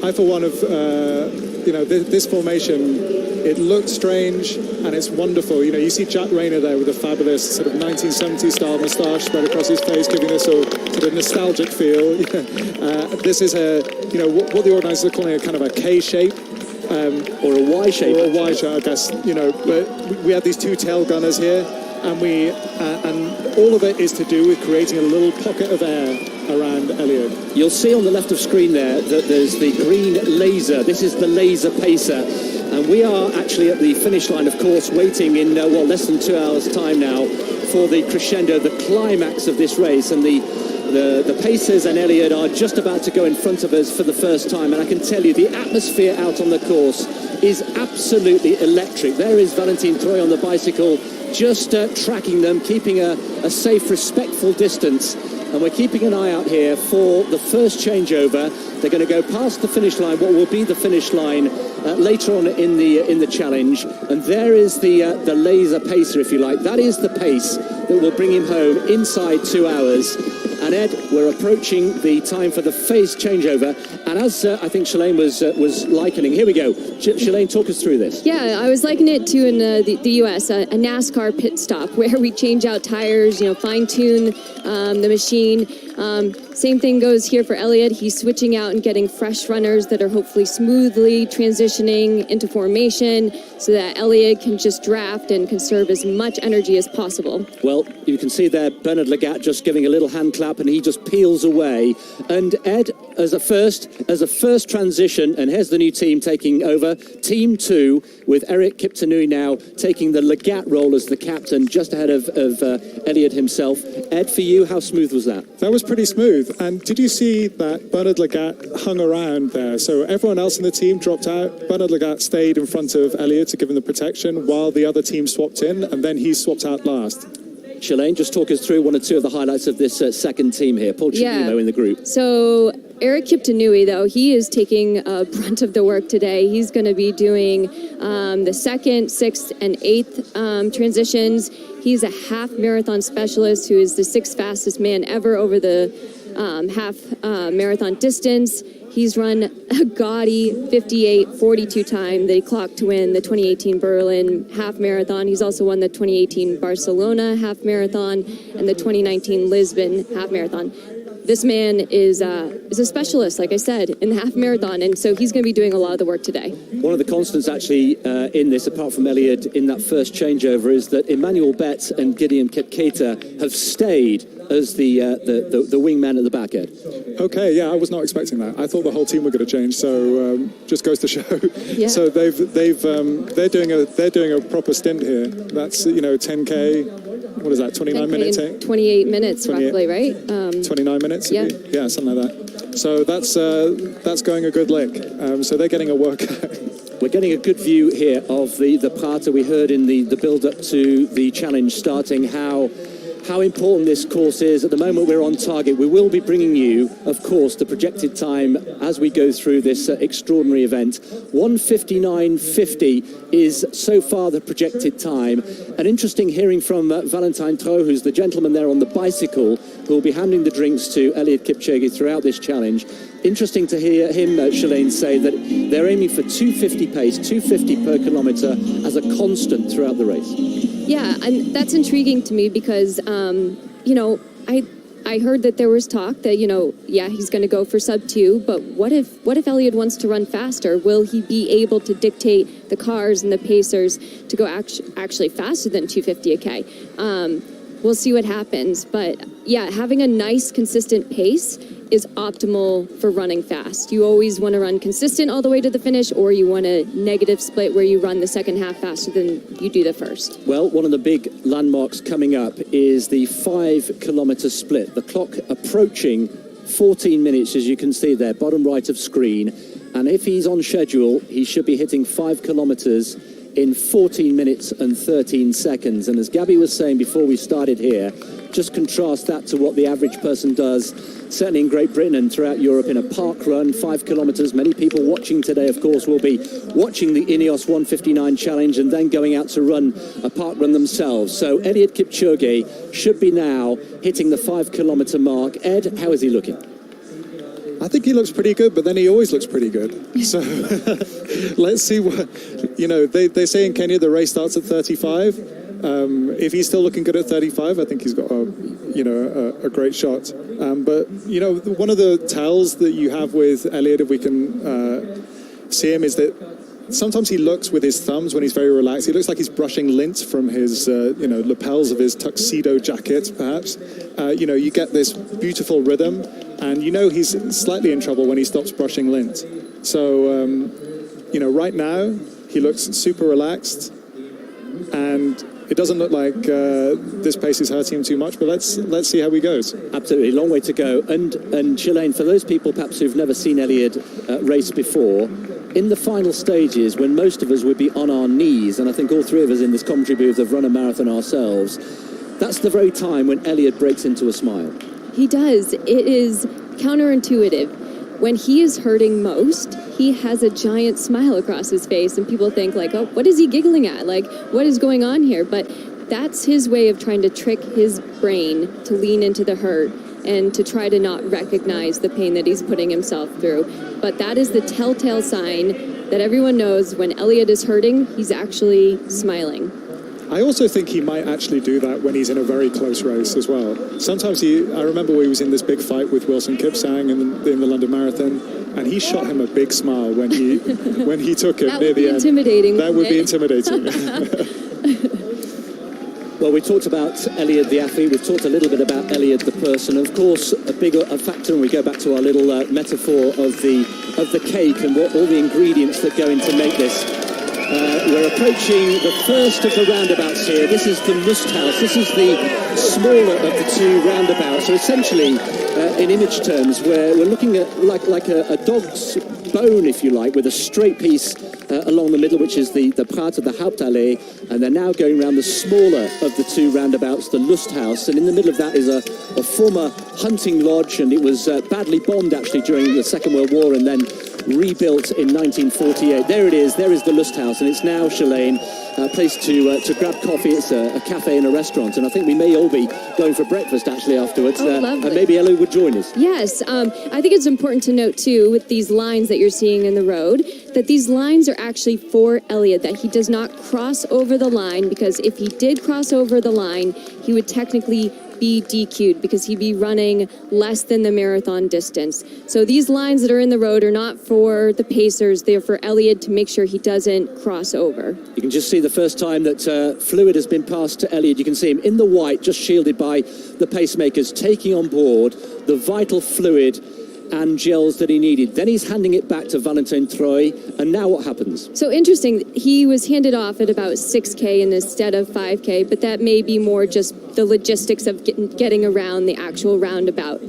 I, for one, of this formation, it looks strange and it's wonderful. You see Jack Rayner there with a fabulous sort of 1970s style moustache spread across his face, giving us a sort of nostalgic feel. This is what the organisers are calling a kind of a K shape. Or a Y shape. Or a Y shape, I guess. But we have these 2 tail gunners here, and and all of it is to do with creating a little pocket of air around Eliud. You'll see on the left of screen there that there's the green laser. This is the laser pacer. And we are actually at the finish line, of course, waiting in, less than 2 hours' time now for the crescendo, the climax of this race, and the Pacers and Eliud are just about to go in front of us for the first time, and I can tell you the atmosphere out on the course is absolutely electric. There is Valentin Troy on the bicycle, just tracking them, keeping a safe, respectful distance. And we're keeping an eye out here for the first changeover. They're going to go past the finish line, what will be the finish line later on in the challenge. And there is the laser pacer, if you like. That is the pace that will bring him home inside 2 hours. And Ed, we're approaching the time for the phase changeover. And as I think Shalane was likening, here we go. Shalane, talk us through this. Yeah, I was likening it to in the US, a NASCAR pit stop where we change out tires, fine tune the machine. Same thing goes here for Eliud. He's switching out and getting fresh runners that are hopefully smoothly transitioning into formation so that Eliud can just draft and conserve as much energy as possible. Well, you can see there Bernard Lagat just giving a little hand clap, and he just peels away. And Ed, as a first transition, and here's the new team taking over, Team 2, with Eric Kiptanui now taking the Lagat role as the captain, just ahead of Eliud himself. Ed, for you, how smooth was that? That was pretty smooth. And did you see that Bernard Lagat hung around there? So everyone else in the team dropped out. Bernard Lagat stayed in front of Eliud to give him the protection while the other team swapped in, and then he swapped out last. Shalane, just talk us through one or two of the highlights of this second team here. Paul Chimino in the group. So Eric Kiptanui, though, he is taking brunt of the work today. He's going to be doing the 2nd, 6th, and 8th transitions. He's a half marathon specialist who is the 6th fastest man ever over the half marathon distance. He's run a gaudy 58:42 time that he clocked to win the 2018 Berlin half marathon. He's also won the 2018 Barcelona half marathon and the 2019 Lisbon half marathon. This man is a specialist, like I said, in the half marathon, and so he's going to be doing a lot of the work today. One of the constants actually in this, apart from Eliud in that first changeover, is that Emmanuel Betts and Gideon Kipkeita have stayed as the wingman at the back end. Okay, yeah, I was not expecting that. I thought the whole team were going to change, so just goes to show. Yeah. So they're doing a proper stint here. That's 10K. What is that? 29 minutes? 28 minutes, roughly, right? 29 minutes. Yeah, yeah, something like that. So that's going a good lick. So they're getting a workout. We're getting a good view here of the Prater. We heard in the build-up to the challenge starting how important this course is. At the moment we're on target. We will be bringing you, of course, the projected time as we go through this extraordinary event. 1:59.50 is so far the projected time. And interesting hearing from Valentin Tro, who's the gentleman there on the bicycle, who will be handing the drinks to Eliud Kipchoge throughout this challenge. Interesting to hear him, Shalane, say that they're aiming for 250 pace, 250 per kilometre as a constant throughout the race. Yeah, and that's intriguing to me because, I heard that there was talk that, he's going to go for sub 2, but what if Eliud wants to run faster? Will he be able to dictate the cars and the pacers to go actually faster than 250 a K? We'll see what happens. But yeah, having a nice, consistent pace is optimal for running fast. You always want to run consistent all the way to the finish, or you want a negative split where you run the second half faster than you do the first. Well, one of the big landmarks coming up is the 5 kilometre split. The clock approaching 14 minutes, as you can see there, bottom right of screen. And if he's on schedule, he should be hitting 5 kilometres in 14 minutes and 13 seconds. And as Gabby was saying before we started here, just contrast that to what the average person does, certainly in Great Britain and throughout Europe, in a park run, 5 kilometres. Many people watching today, of course, will be watching the INEOS 1:59 challenge and then going out to run a park run themselves. So Eliud Kipchoge should be now hitting the 5 kilometre mark. Ed, how is he looking? I think he looks pretty good, but then he always looks pretty good. So let's see what, they say in Kenya the race starts at 35. If he's still looking good at 35, I think he's got a great shot. But one of the tells that you have with Eliud, if we can see him, is that sometimes he looks with his thumbs when he's very relaxed. He looks like he's brushing lint from his lapels of his tuxedo jacket, perhaps. You get this beautiful rhythm, and he's slightly in trouble when he stops brushing lint. So right now he looks super relaxed, and it doesn't look like this pace is hurting him too much, but let's see how he goes. Absolutely, long way to go. And Shalane, for those people perhaps who've never seen Eliud race before, in the final stages, when most of us would be on our knees, and I think all three of us in this commentary booth have run a marathon ourselves, that's the very time when Eliud breaks into a smile. He does. It is counterintuitive. When he is hurting most, he has a giant smile across his face, and people think like, oh, what is he giggling at? Like, what is going on here? But that's his way of trying to trick his brain to lean into the hurt and to try to not recognize the pain that he's putting himself through. But that is the telltale sign that everyone knows when Eliud is hurting, he's actually smiling. I also think he might actually do that when he's in a very close race as well. Sometimes I remember he was in this big fight with Wilson Kipsang in the London Marathon, and he shot him a big smile when he took it near the end. That would be intimidating. Well, we talked about Eliud the athlete, we've talked a little bit about Eliud the person. Of course, a factor, and we go back to our little metaphor of the cake and all the ingredients that go into make this. We're approaching the first of the roundabouts here. This is the Lusthaus. This is the smaller of the two roundabouts. So essentially, in image terms, we're looking at like a dog's bone, if you like, with a straight piece along the middle, which is the part of the Hauptallee, and they're now going around the smaller of the two roundabouts, the Lusthaus, and in the middle of that is a former hunting lodge, and it was badly bombed actually during the Second World War and then rebuilt in 1948. There it is, there is the Lusthaus, and it's now, Shalane, a place to grab coffee. It's a cafe and a restaurant, and I think we may all be going for breakfast actually afterwards. And maybe Eliud would join us. Yes, I think it's important to note too, with these lines that you're seeing in the road, that these lines are actually for Eliud, that he does not cross over the line, because if he did cross over the line, he would technically be DQ'd because he'd be running less than the marathon distance. So these lines that are in the road are not for the pacers, they're for Eliud to make sure he doesn't cross over. You can just see the first time that fluid has been passed to Eliud. You can see him in the white, just shielded by the pacemakers, taking on board the vital fluid and gels that he needed. Then he's handing it back to Valentin Troy, and now what happens? So interesting, he was handed off at about 6K instead of 5K, but that may be more just the logistics of getting around the actual roundabout.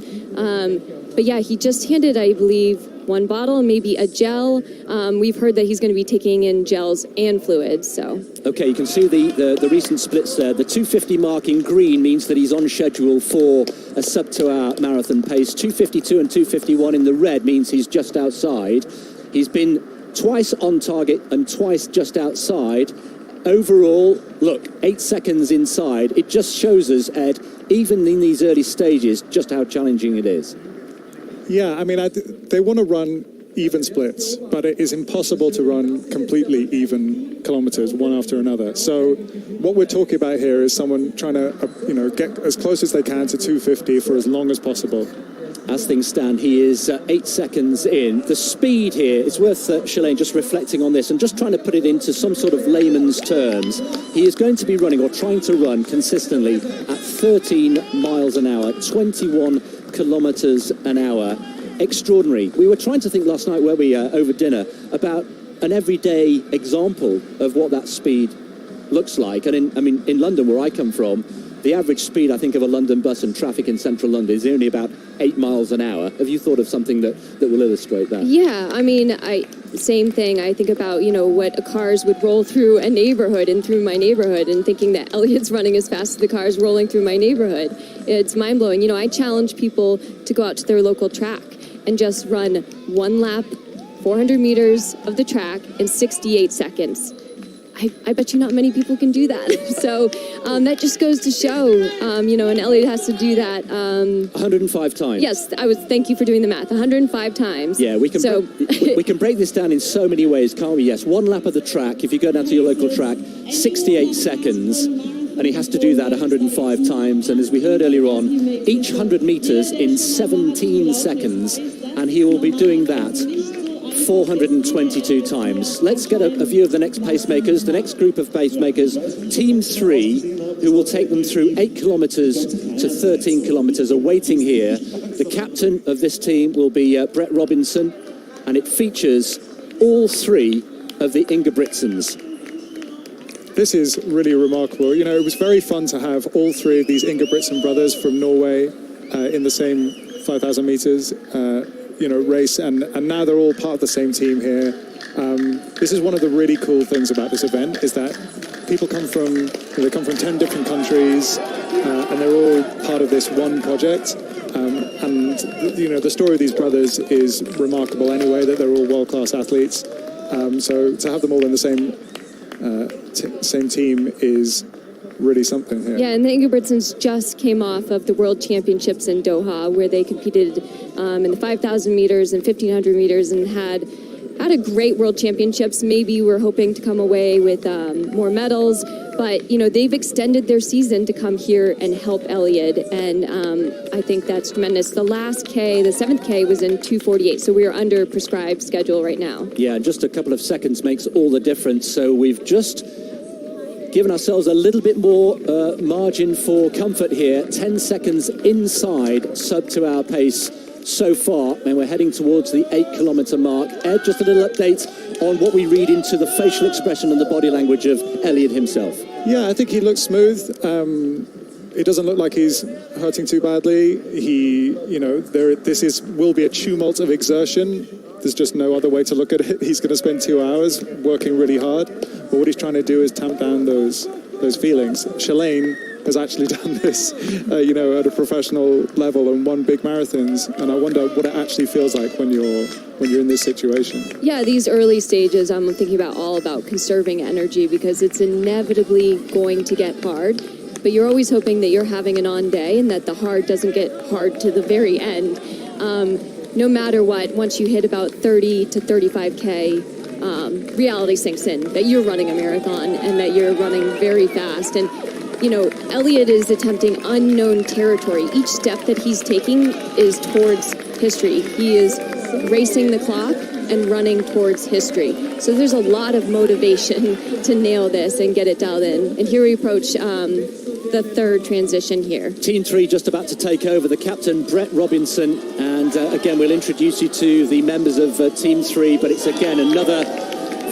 But yeah, he just handed, I believe, one bottle, maybe a gel. We've heard that he's going to be taking in gels and fluids, so. Okay, you can see the recent splits there. The 250 mark in green means that he's on schedule for a sub-2-hour marathon pace. 252 and 251 in the red means he's just outside. He's been twice on target and twice just outside. Overall, look, 8 seconds inside. It just shows us, Ed, even in these early stages, just how challenging it is. Yeah, I mean, they want to run even splits, but it is impossible to run completely even kilometers one after another. So what we're talking about here is someone trying to, get as close as they can to 250 for as long as possible. As things stand, he is 8 seconds in. The speed here, it's worth, Shalane, just reflecting on this and just trying to put it into some sort of layman's terms. He is going to be running, or trying to run consistently, at 13 miles an hour, 21 kilometers an hour. Extraordinary. We were trying to think last night, weren't we, over dinner, about an everyday example of what that speed looks like. And in London, where I come from, the average speed, I think, of a London bus and traffic in central London is only about 8 miles an hour. Have you thought of something that will illustrate that? Yeah, I mean, same thing. I think about, what cars would roll through a neighborhood and through my neighborhood, and thinking that Eliud's running as fast as the cars rolling through my neighborhood. It's mind-blowing. I challenge people to go out to their local track and just run one lap, 400 meters of the track in 68 seconds. I bet you not many people can do that. So that just goes to show, and Eliud has to do that. 105 times. Yes, thank you for doing the math. 105 times. Yeah, we can break this down in so many ways, can't we? Yes, one lap of the track, if you go down to your local track, 68 seconds, and he has to do that 105 times. And as we heard earlier on, each 100 meters in 17 seconds, and he will be doing that 422 times. Let's get a view of the next pacemakers, the next group of pacemakers, Team 3, who will take them through 8 kilometers to 13 kilometers, are waiting here. The captain of this team will be Brett Robinson, and it features all 3 of the Ingebrigtsens. This is really remarkable. You know, it was very fun to have all three of these Ingebrigtsen brothers from Norway in the same 5,000 meters, race, and now they're all part of the same team here. This is one of the really cool things about this event, is that people come from 10 different countries, and they're all part of this one project. And the story of these brothers is remarkable anyway, that they're all world-class athletes. So to have them all in the same team is really something here. Yeah, and the Ingebrigtsens just came off of the World Championships in Doha, where they competed in the 5,000 meters and 1,500 meters and had a great World Championships. Maybe we're hoping to come away with more medals, but they've extended their season to come here and help Eliud, and I think that's tremendous. The last K, the 7th K, was in 2:48, so we are under prescribed schedule right now. Yeah, just a couple of seconds makes all the difference. So we've just given ourselves a little bit more margin for comfort here. 10 seconds inside sub-2-hour pace so far, and we're heading towards the 8-kilometer mark. Ed, just a little update on what we read into the facial expression and the body language of Eliud himself. Yeah, I think he looks smooth. It doesn't look like he's hurting too badly. This will be a tumult of exertion. There's just no other way to look at it. He's going to spend 2 hours working really hard, but what he's trying to do is tamp down those feelings. Shalane has actually done this, at a professional level and won big marathons, and I wonder what it actually feels like when you're in this situation. Yeah, these early stages, I'm thinking all about conserving energy, because it's inevitably going to get hard, but you're always hoping that you're having an on day and that the hard doesn't get hard to the very end. No matter what, once you hit about 30 to 35K, reality sinks in that you're running a marathon and that you're running very fast. And Eliud is attempting unknown territory. Each step that he's taking is towards history. He is racing the clock and running towards history. So there's a lot of motivation to nail this and get it dialed in. And here we approach the third transition here. Team 3 just about to take over. The captain, Brett Robinson. And again, we'll introduce you to the members of Team 3, but it's again another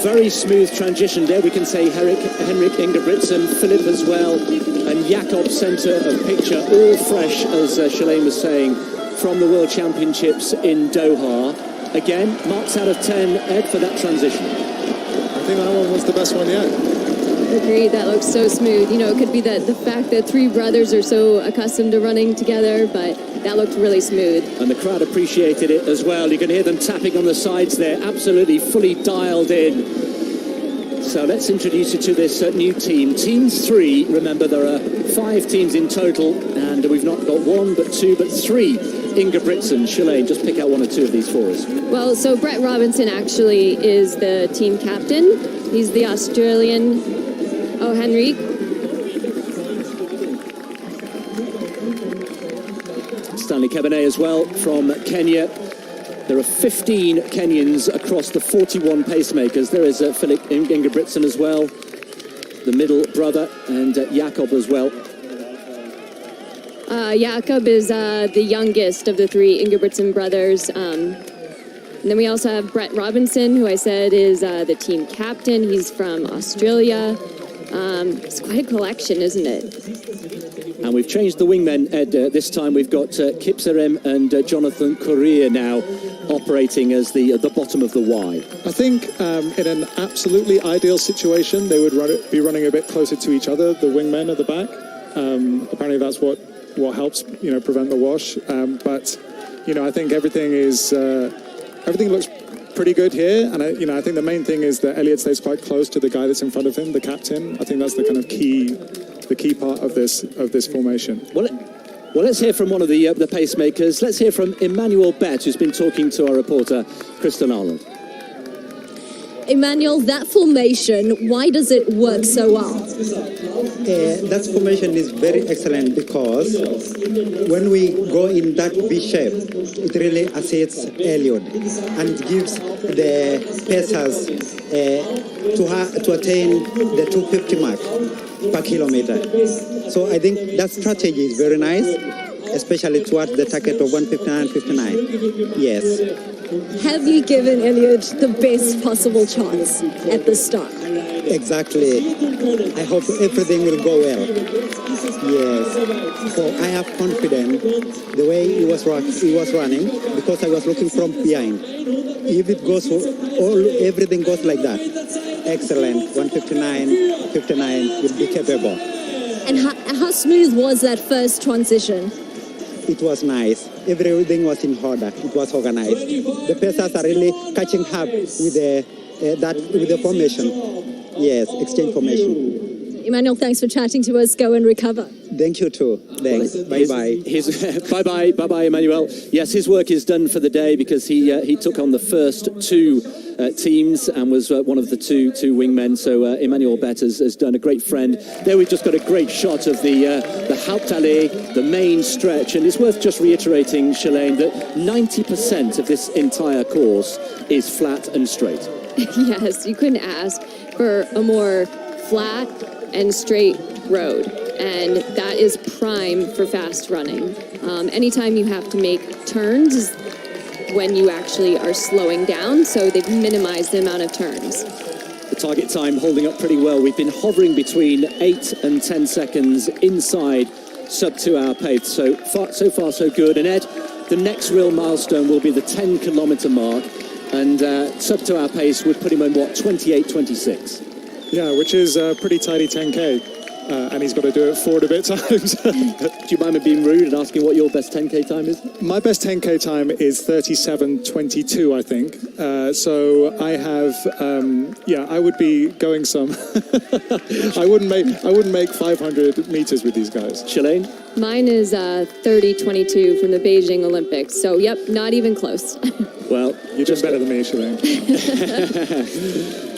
very smooth transition there. We can say Henrik Ingebrigtsen, Philip as well, and Jakob centre of picture, all fresh, as Shalane was saying, from the World Championships in Doha. Again, marks out of 10, Ed, for that transition. I think that one was the best one yet. Agreed, that looks so smooth. It could be the fact that three brothers are so accustomed to running together, but that looked really smooth. And the crowd appreciated it as well. You can hear them tapping on the sides there, absolutely fully dialed in. So let's introduce you to this new team. Team 3, remember there are 5 teams in total, and we've not got 1, but 2, but 3 Ingebrigtsen. Shalane, just pick out 1 or 2 of these for us. Well, so Brett Robinson actually is the team captain. He's the Australian. Oh, Henrik. Stanley Kebanay as well from Kenya. There are 15 Kenyans across the 41 pacemakers. There is Philip Ingebrigtsen as well, the middle brother, and Jakob as well. Jakob is the youngest of the 3 Ingebrigtsen brothers. And then we also have Brett Robinson, who I said is the team captain. He's from Australia. It's quite a collection, isn't it? And we've changed the wingmen, Ed. This time we've got Kipserem and Jonathan Correa now operating as the bottom of the Y. I think in an absolutely ideal situation, they would be running a bit closer to each other, the wingmen at the back. Apparently that's what helps, prevent the wash. But I think everything looks pretty good here, and I think the main thing is that Eliud stays quite close to the guy that's in front of him, the captain. I think that's the kind of key part of this formation. Well, let's hear from one of the pacemakers. Let's hear from Emmanuel Bett, who's been talking to our reporter, Kristen Arnold. Emmanuel, that formation, why does it work so well? That formation is very excellent because when we go in that V shape, it really assists Eliud and gives the pacers to attain the 250 mark per kilometer. So I think that strategy is very nice, especially towards the target of 159.59. Yes. Have you given Eliud the best possible chance at the start? Exactly. I hope everything will go well. Yes. So I have confidence the way he was running because I was looking from behind. If it goes everything goes like that. Excellent. 159, 59 will be capable. And how smooth was that first transition? It was nice. Everything was in order. It was organized. The pacers are really catching up with the formation. Yes, exchange formation. Emmanuel, thanks for chatting to us. Go and recover. Thank you too. Thanks. Bye-bye. Bye-bye, Emmanuel. Yes, his work is done for the day because he took on the first two teams and was one of the two wingmen. So Emmanuel Bett has done a great friend. There we've just got a great shot of the Hauptallee, the main stretch. And it's worth just reiterating, Shalane, that 90% of this entire course is flat and straight. Yes, you couldn't ask for a more flat and straight road, and that is prime for fast running. Anytime you have to make turns is when you actually are slowing down, so they've minimized the amount of turns. The target time holding up pretty well. We've been hovering between 8 and 10 seconds inside sub-2 hour pace, so far so good. And Ed, the next real milestone will be the 10 kilometer mark, and sub-2 hour pace would put him in, what, 28.26? Yeah, which is a pretty tidy 10K. And he's got to do it 4 and a bit times. Do you mind me being rude and asking what your best 10K time is? My best 10K time is 37.22, I think. So I have, I would be going some. I wouldn't make 500 meters with these guys. Shalane? Mine is 30.22 from the Beijing Olympics. So, yep, not even close. Well, you're just better than me, Shalane.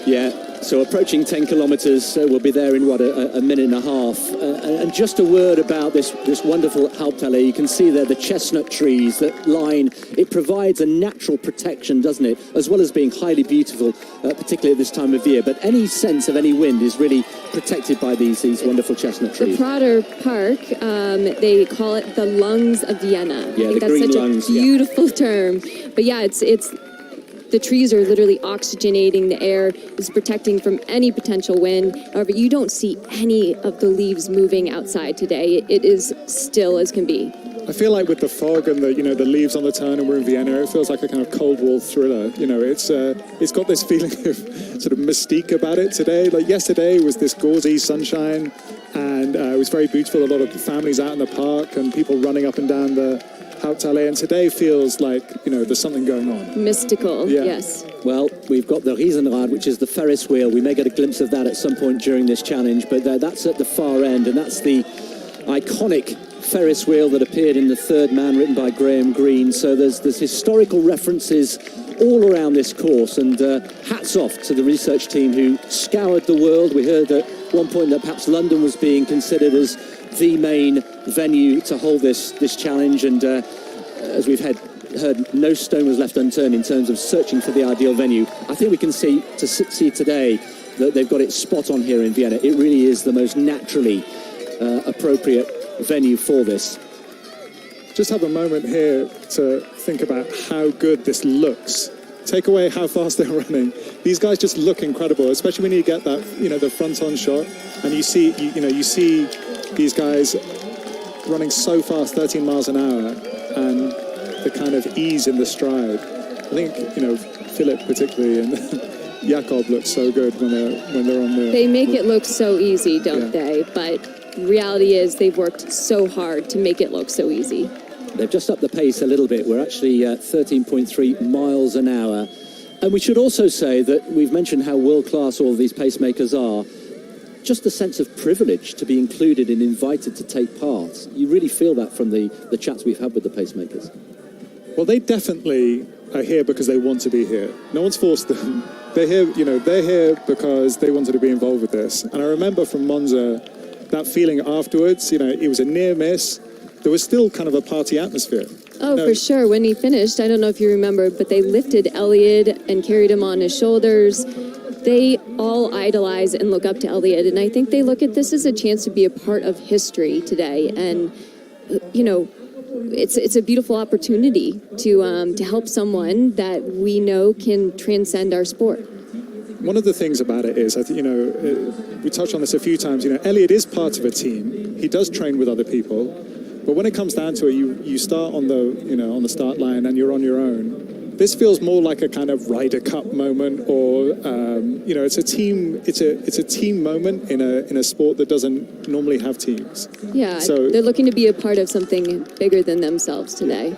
Yeah. So approaching 10 kilometres, we'll be there in, a minute and a half. And just a word about this wonderful Hauptallee. You can see there the chestnut trees that line. It provides a natural protection, doesn't it? As well as being highly beautiful, particularly at this time of year. But any sense of any wind is really protected by these wonderful chestnut trees. The Prater Park, they call it the lungs of Vienna. Yeah, I think the that's green such lungs, a beautiful term. But yeah, it's the trees are literally oxygenating the air, is protecting from any potential wind. However, you don't see any of the leaves moving outside today. It is still as can be. I feel like with the fog and the leaves on the turn, and we're in Vienna, it feels like a kind of Cold War thriller. It's got this feeling of sort of mystique about it today. Like yesterday was this gauzy sunshine, and it was very beautiful. A lot of families out in the park and people running up and down the Hauptallee, and today feels like, there's something going on. Mystical, yeah. Yes. Well, we've got the Riesenrad, which is the Ferris wheel. We may get a glimpse of that at some point during this challenge, but that's at the far end, and that's the iconic Ferris wheel that appeared in The Third Man, written by Graham Greene. So there's historical references all around this course, and hats off to the research team who scoured the world. We heard at one point that perhaps London was being considered as the main venue to hold this challenge, and as we've heard, no stone was left unturned in terms of searching for the ideal venue. I think we can see today that they've got it spot on here in Vienna. It really is the most naturally appropriate venue for this. Just have a moment here to think about how good this looks. Take away how fast they're running. These guys just look incredible, especially when you get that, the front-on shot, and you see these guys running so fast, 13 miles an hour, and the kind of ease in the stride. I think, Philip particularly and Jakob look so good when they're on the... They make it look so easy, don't they? But reality is they've worked so hard to make it look so easy. They've just upped the pace a little bit. We're actually 13.3 miles an hour. And we should also say that we've mentioned how world-class all of these pacemakers are. Just the sense of privilege to be included and invited to take part. You really feel that from the chats we've had with the pacemakers. Well, they definitely are here because they want to be here. No one's forced them. They're here, they're here because they wanted to be involved with this. And I remember from Monza, that feeling afterwards, it was a near miss. There was still kind of a party atmosphere. Oh, for sure. When he finished, I don't know if you remember, but they lifted Eliud and carried him on his shoulders. They all idolize and look up to Eliud, and I think they look at this as a chance to be a part of history today. And, it's a beautiful opportunity to help someone that we know can transcend our sport. One of the things about it is, I think, we touched on this a few times. Eliud is part of a team. He does train with other people, but when it comes down to it, you start on the start line and you're on your own. This feels more like a kind of Ryder Cup moment, or it's a team moment in a sport that doesn't normally have teams. Yeah, so they're looking to be a part of something bigger than themselves today.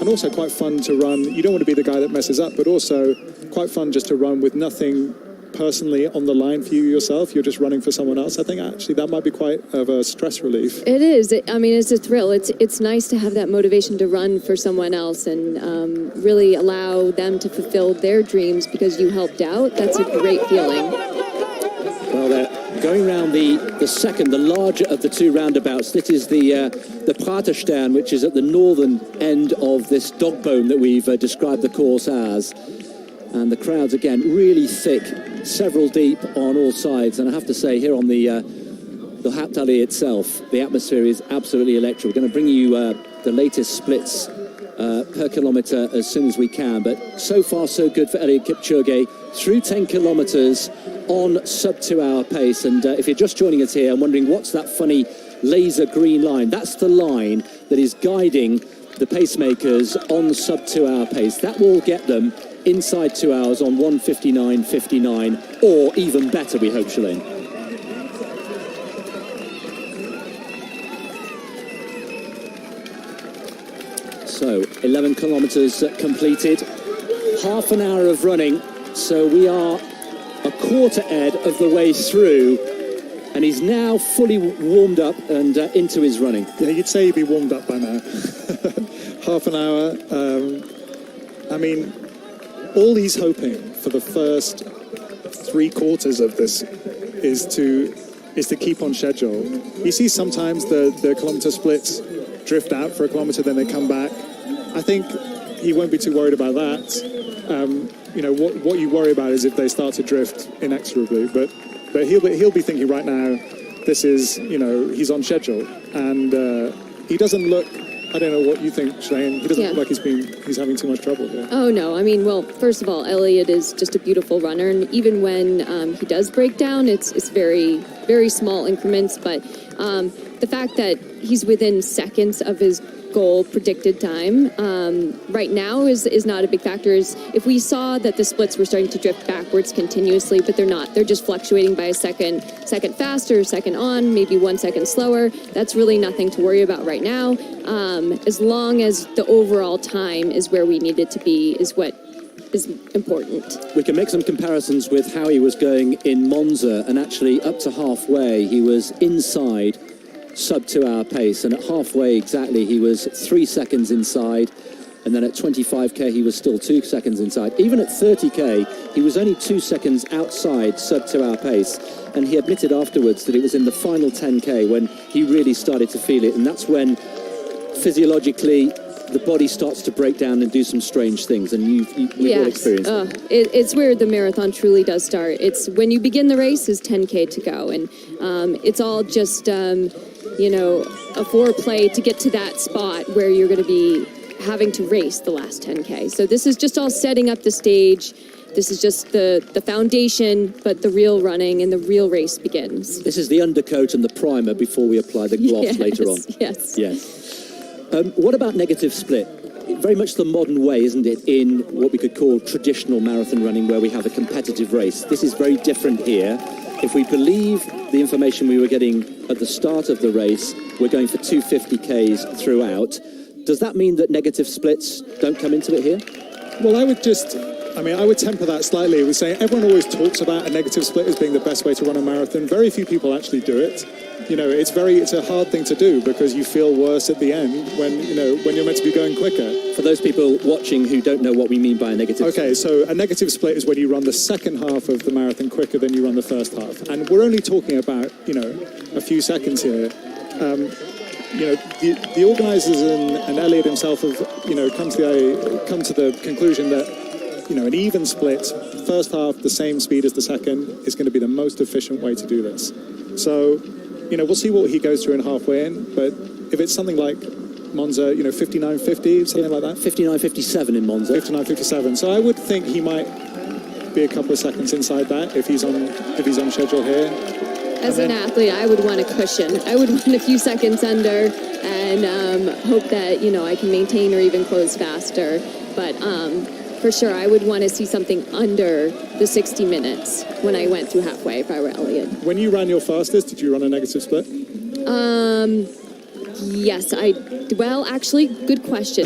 And also quite fun to run. You don't want to be the guy that messes up, but also quite fun just to run with nothing personally on the line for you yourself. You're just running for someone else. I think actually that might be quite of a stress relief. It is. It's a thrill. It's nice to have that motivation to run for someone else and really allow them to fulfill their dreams because you helped out. That's a great feeling. Well, they're going around the second, the larger of the two roundabouts. This is the Praterstern, which is at the northern end of this dog bone that we've described the course as. And the crowds, again, really thick, several deep on all sides. And I have to say, here on the Hauptallee itself, the atmosphere is absolutely electric. We're going to bring you the latest splits per kilometre as soon as we can. But so far, so good for Eliud Kipchoge through 10 kilometres on sub-2-hour pace. And if you're just joining us here and wondering what's that funny laser green line, that's the line that is guiding the pacemakers on sub-2-hour pace. That will get them inside 2 hours on 1:59.59, or even better, we hope, Shalane. So 11 kilometres completed, half an hour of running, so we are a quarter, Ed, of the way through, and he's now fully warmed up and into his running. Yeah, you'd say he'd be warmed up by now. Half an hour. All he's hoping for the first 3 quarters of this is to keep on schedule. You see sometimes the kilometre splits drift out for a kilometre, then they come back. I think he won't be too worried about that. What you worry about is if they start to drift inexorably. But he'll be thinking right now, this is, he's on schedule, and he doesn't look. I don't know what you think, Shane. He doesn't look like he's having too much trouble here. Oh, no. Well, first of all, Eliud is just a beautiful runner. And even when he does break down, it's very, very small increments. But the fact that he's within seconds of his goal predicted time right now is not a big factor. If we saw that the splits were starting to drift backwards continuously, but they're not. They're just fluctuating by a second faster, second on, maybe 1 second slower. That's really nothing to worry about right now. As long as the overall time is where we need it to be is what is important. We can make some comparisons with how he was going in Monza, and actually up to halfway he was inside sub-2-hour pace, and at halfway exactly he was 3 seconds inside, and then at 25k he was still 2 seconds inside. Even at 30k he was only 2 seconds outside sub-2-hour pace, and he admitted afterwards that it was in the final 10k when he really started to feel it, and that's when physiologically the body starts to break down and do some strange things, and we've all experienced it. It's where the marathon truly does start. It's when you begin the race is 10k to go, and it's all just a foreplay to get to that spot where you're going to be having to race the last 10k. So this is just all setting up the stage. This is just the foundation, but the real running and the real race begins. This is the undercoat and the primer before we apply the gloss later on. Yes. What about negative split? Very much the modern way, isn't it, in what we could call traditional marathon running, where we have a competitive race. This is very different here. If we believe the information we were getting at the start of the race, we're going for 250Ks throughout. Does that mean that negative splits don't come into it here? Well, I would temper that slightly. We say everyone always talks about a negative split as being the best way to run a marathon. Very few people actually do it. It's a hard thing to do because you feel worse at the end when you're meant to be going quicker. For those people watching who don't know what we mean by a negative split. Okay, so a negative split is when you run the second half of the marathon quicker than you run the first half. And we're only talking about, a few seconds here. The organisers and Eliud himself have, come to the conclusion that, an even split, first half the same speed as the second, is going to be the most efficient way to do this. So, we'll see what he goes through in halfway in, but if it's something like Monza, 59.50, something like that. 59.57 in Monza. 59.57. So I would think he might be a couple of seconds inside that if he's on schedule here. As an athlete, I would want a cushion. I would want a few seconds under and hope that, I can maintain or even close faster. But for sure, I would want to see something under the 60 minutes when I went through halfway if I were Eliud. When you ran your fastest, did you run a negative split? Yes, actually, good question.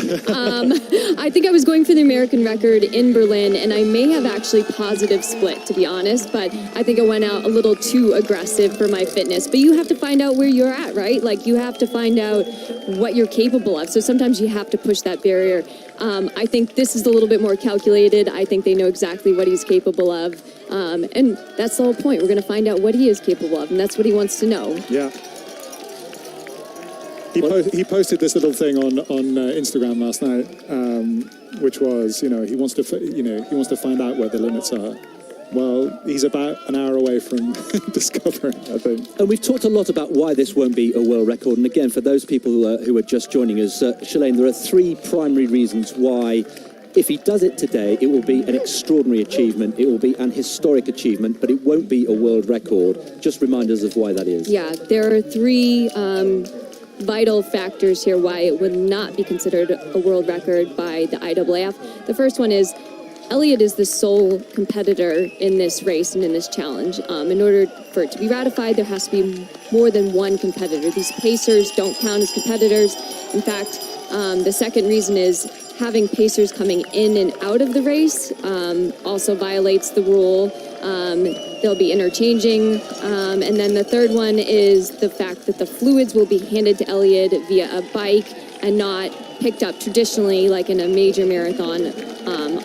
I think I was going for the American record in Berlin, and I may have actually positive split, to be honest, but I think I went out a little too aggressive for my fitness. But you have to find out where you're at, right? Like, you have to find out what you're capable of. So sometimes you have to push that barrier. I think this is a little bit more calculated. I think they know exactly what he's capable of. And that's the whole point. We're going to find out what he is capable of, and that's what he wants to know. Yeah. He posted this little thing on Instagram last night, which was, he wants to find out where the limits are. Well, he's about an hour away from discovering, I think. And we've talked a lot about why this won't be a world record. And again, for those people who are just joining us, Shalane, there are three primary reasons why, if he does it today, it will be an extraordinary achievement. It will be an historic achievement, but it won't be a world record. Just remind us of why that is. Yeah, there are three vital factors here why it would not be considered a world record by the IAAF. The first one is Eliud is the sole competitor in this race and in this challenge. In order for it to be ratified, there has to be more than one competitor. These pacers don't count as competitors. In fact, the second reason is having pacers coming in and out of the race also violates the rule. They'll be interchanging. And then the third one is the fact that the fluids will be handed to Eliud via a bike and not picked up traditionally like in a major marathon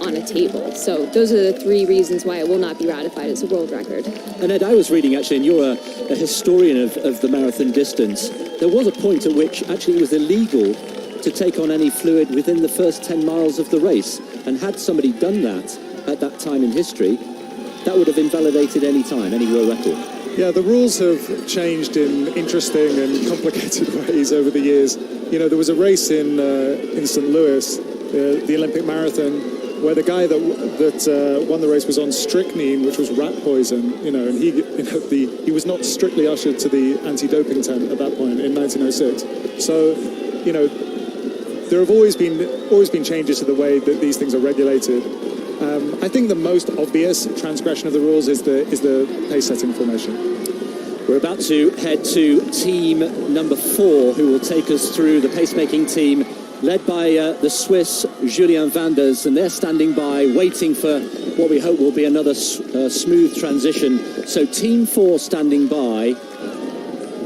on a table. So those are the three reasons why it will not be ratified as a world record. And Ed, I was reading actually, and you're a historian of the marathon distance, there was a point at which actually it was illegal to take on any fluid within the first 10 miles of the race. And had somebody done that at that time in history, that would have invalidated any time, any world record. Yeah, the rules have changed in interesting and complicated ways over the years. There was a race in St. Louis, the Olympic marathon, where the guy that won the race was on strychnine, which was rat poison, and he was not strictly ushered to the anti-doping tent at that point in 1906. So, there have always been changes to the way that these things are regulated. I think the most obvious transgression of the rules is the pace setting formation. We're about to head to team number 4, who will take us through the pacemaking team, led by the Swiss Julien Vanders, and they're standing by, waiting for what we hope will be another smooth transition. So team 4 standing by,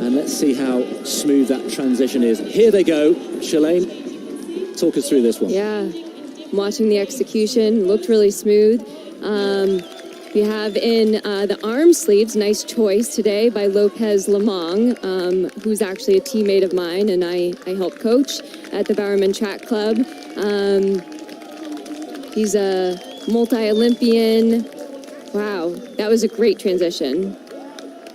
and let's see how smooth that transition is. Here they go. Shalane, talk us through this one. Yeah. Watching the execution, looked really smooth. We have in the arm sleeves, nice choice today by Lopez Lamong, who's actually a teammate of mine and I help coach at the Bowerman Track Club. He's a multi-Olympian. Wow, that was a great transition.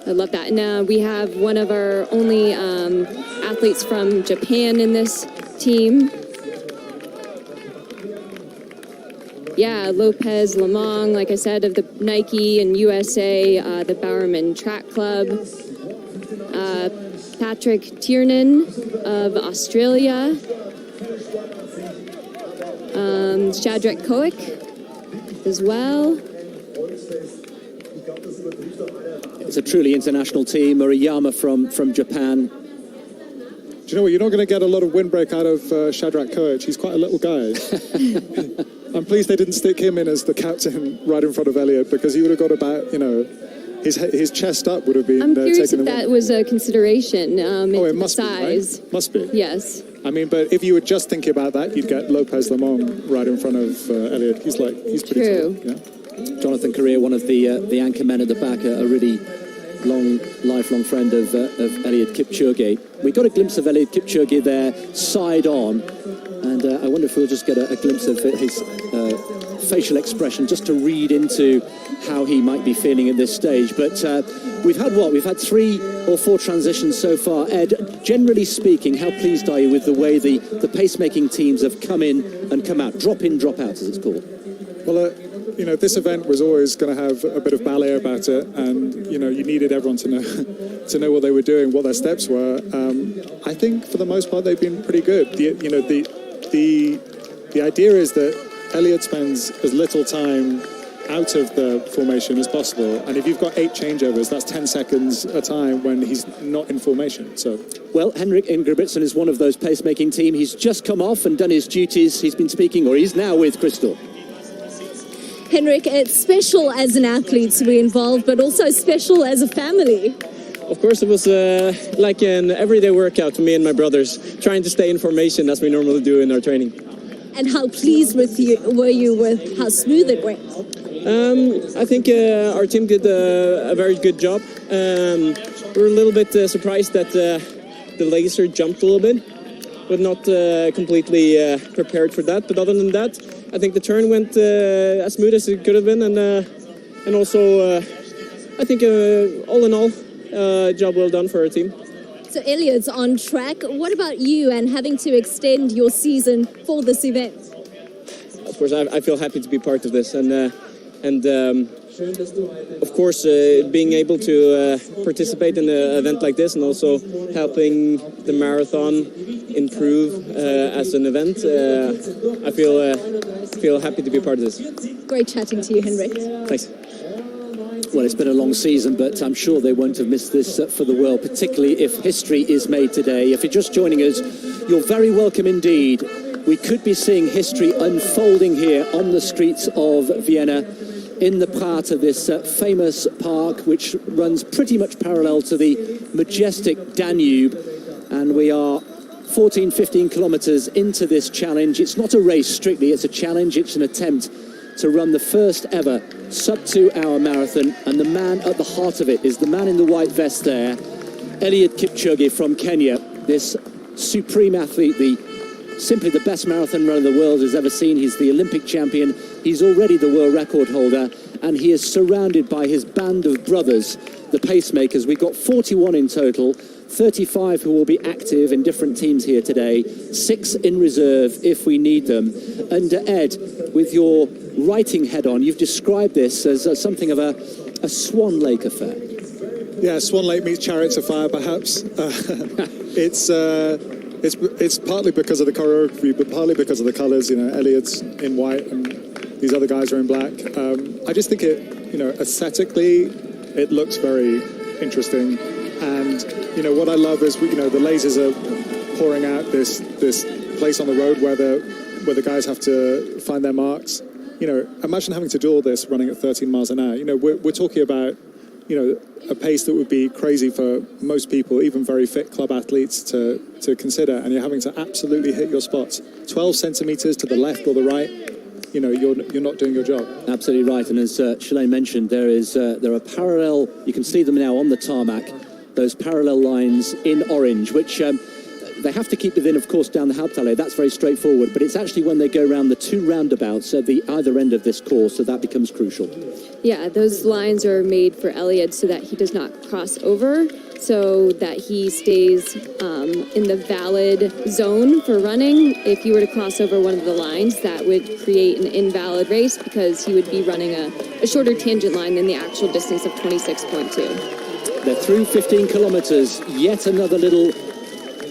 I love that. And we have one of our only athletes from Japan in this team. Yeah, Lopez Lamong, like I said, of the Nike and USA, the Bowerman Track Club. Patrick Tiernan of Australia. Shadrach Koick as well. It's a truly international team. Murayama from Japan. Do you know what? You're not going to get a lot of windbreak out of Shadrach Koick. He's quite a little guy. I'm pleased they didn't stick him in as the captain right in front of Eliud, because he would have got about, his chest up would have been I'm curious taken if that was a consideration. It must size. be, right? Must be. Yes. I mean, but if you were just thinking about that, you'd get Lopez Lamong right in front of Eliud. He's pretty True. tall. Yeah. Jonathan Correa, one of the anchor men at the back, a really lifelong friend of Eliud Kipchoge. We got a glimpse of Eliud Kipchoge there, side on, and I wonder if we'll just get a glimpse of his facial expression, just to read into how he might be feeling at this stage. But We've had what? We've had 3 or 4 transitions so far. Ed, generally speaking, how pleased are you with the way the pacemaking teams have come in and come out? Drop in, drop out, as it's called. Well, you know, this event was always going to have a bit of ballet about it, and you know, you needed everyone to know to know what they were doing, what their steps were. I think for the most part they've been pretty good. The idea is that Eliud spends as little time out of the formation as possible, and if you've got 8 changeovers, that's 10 seconds a time when he's not in formation. So, well, Henrik Ingebrigtsen is one of those pacemaking team. He's just come off and done his duties. He's been speaking, or he's now with Crystal. Henrik, it's special as an athlete to be involved, but also special as a family. Of course, it was like an everyday workout for me and my brothers, trying to stay in formation as we normally do in our training. And how pleased were you with how smooth it went? I think our team did a very good job. We were a little bit surprised that the laser jumped a little bit, but not completely prepared for that. But other than that, I think the turn went as smooth as it could have been, and also I think all in all, job well done for our team. So Eliud's on track. What about you and having to extend your season for this event? Of course, I feel happy to be part of this, and of course, being able to participate in an event like this and also helping the marathon improve as an event, I feel happy to be part of this. Great chatting to you, Henrik. Thanks. Well, it's been a long season, but I'm sure they won't have missed this for the world, particularly if history is made today. If you're just joining us, you're very welcome indeed. We could be seeing history unfolding here on the streets of Vienna, in the part of this famous park, which runs pretty much parallel to the majestic Danube. And we are 14, 15 kilometers into this challenge. It's not a race strictly, it's a challenge. It's an attempt to run the first ever sub-2-hour marathon, and the man at the heart of it is the man in the white vest there, Eliud Kipchog from Kenya, this supreme athlete, simply the best marathon runner the world has ever seen. He's the Olympic champion, he's already the world record holder, and he is surrounded by his band of brothers, the pacemakers. We've got 41 in total, 35 who will be active in different teams here today, 6 in reserve if we need them. And Ed, with your writing head on, you've described this as something of a Swan Lake affair. Yeah, Swan Lake meets Chariots of Fire, perhaps. It's partly because of the choreography, but partly because of the colours. You know, Eliud's in white and these other guys are in black. I just think it, you know, aesthetically, it looks very interesting. And you know what I love is, you know, the lasers are pouring out this place on the road where the guys have to find their marks. You know, imagine having to do all this running at 13 miles an hour. You know, we're talking about, you know, a pace that would be crazy for most people, even very fit club athletes, to consider, and you're having to absolutely hit your spots. 12 centimeters to the left or the right, you know, you're not doing your job. Absolutely right, and as Shalane mentioned, there are parallel, you can see them now on the tarmac, those parallel lines in orange, which they have to keep within, of course, down the Hauptallee. That's very straightforward, but it's actually when they go around the 2 roundabouts at the either end of this course that that becomes crucial. Yeah, those lines are made for Eliud so that he does not cross over, so that he stays in the valid zone for running. If you were to cross over one of the lines, that would create an invalid race because he would be running a shorter tangent line than the actual distance of 26.2. They're through 15 kilometers. Yet another little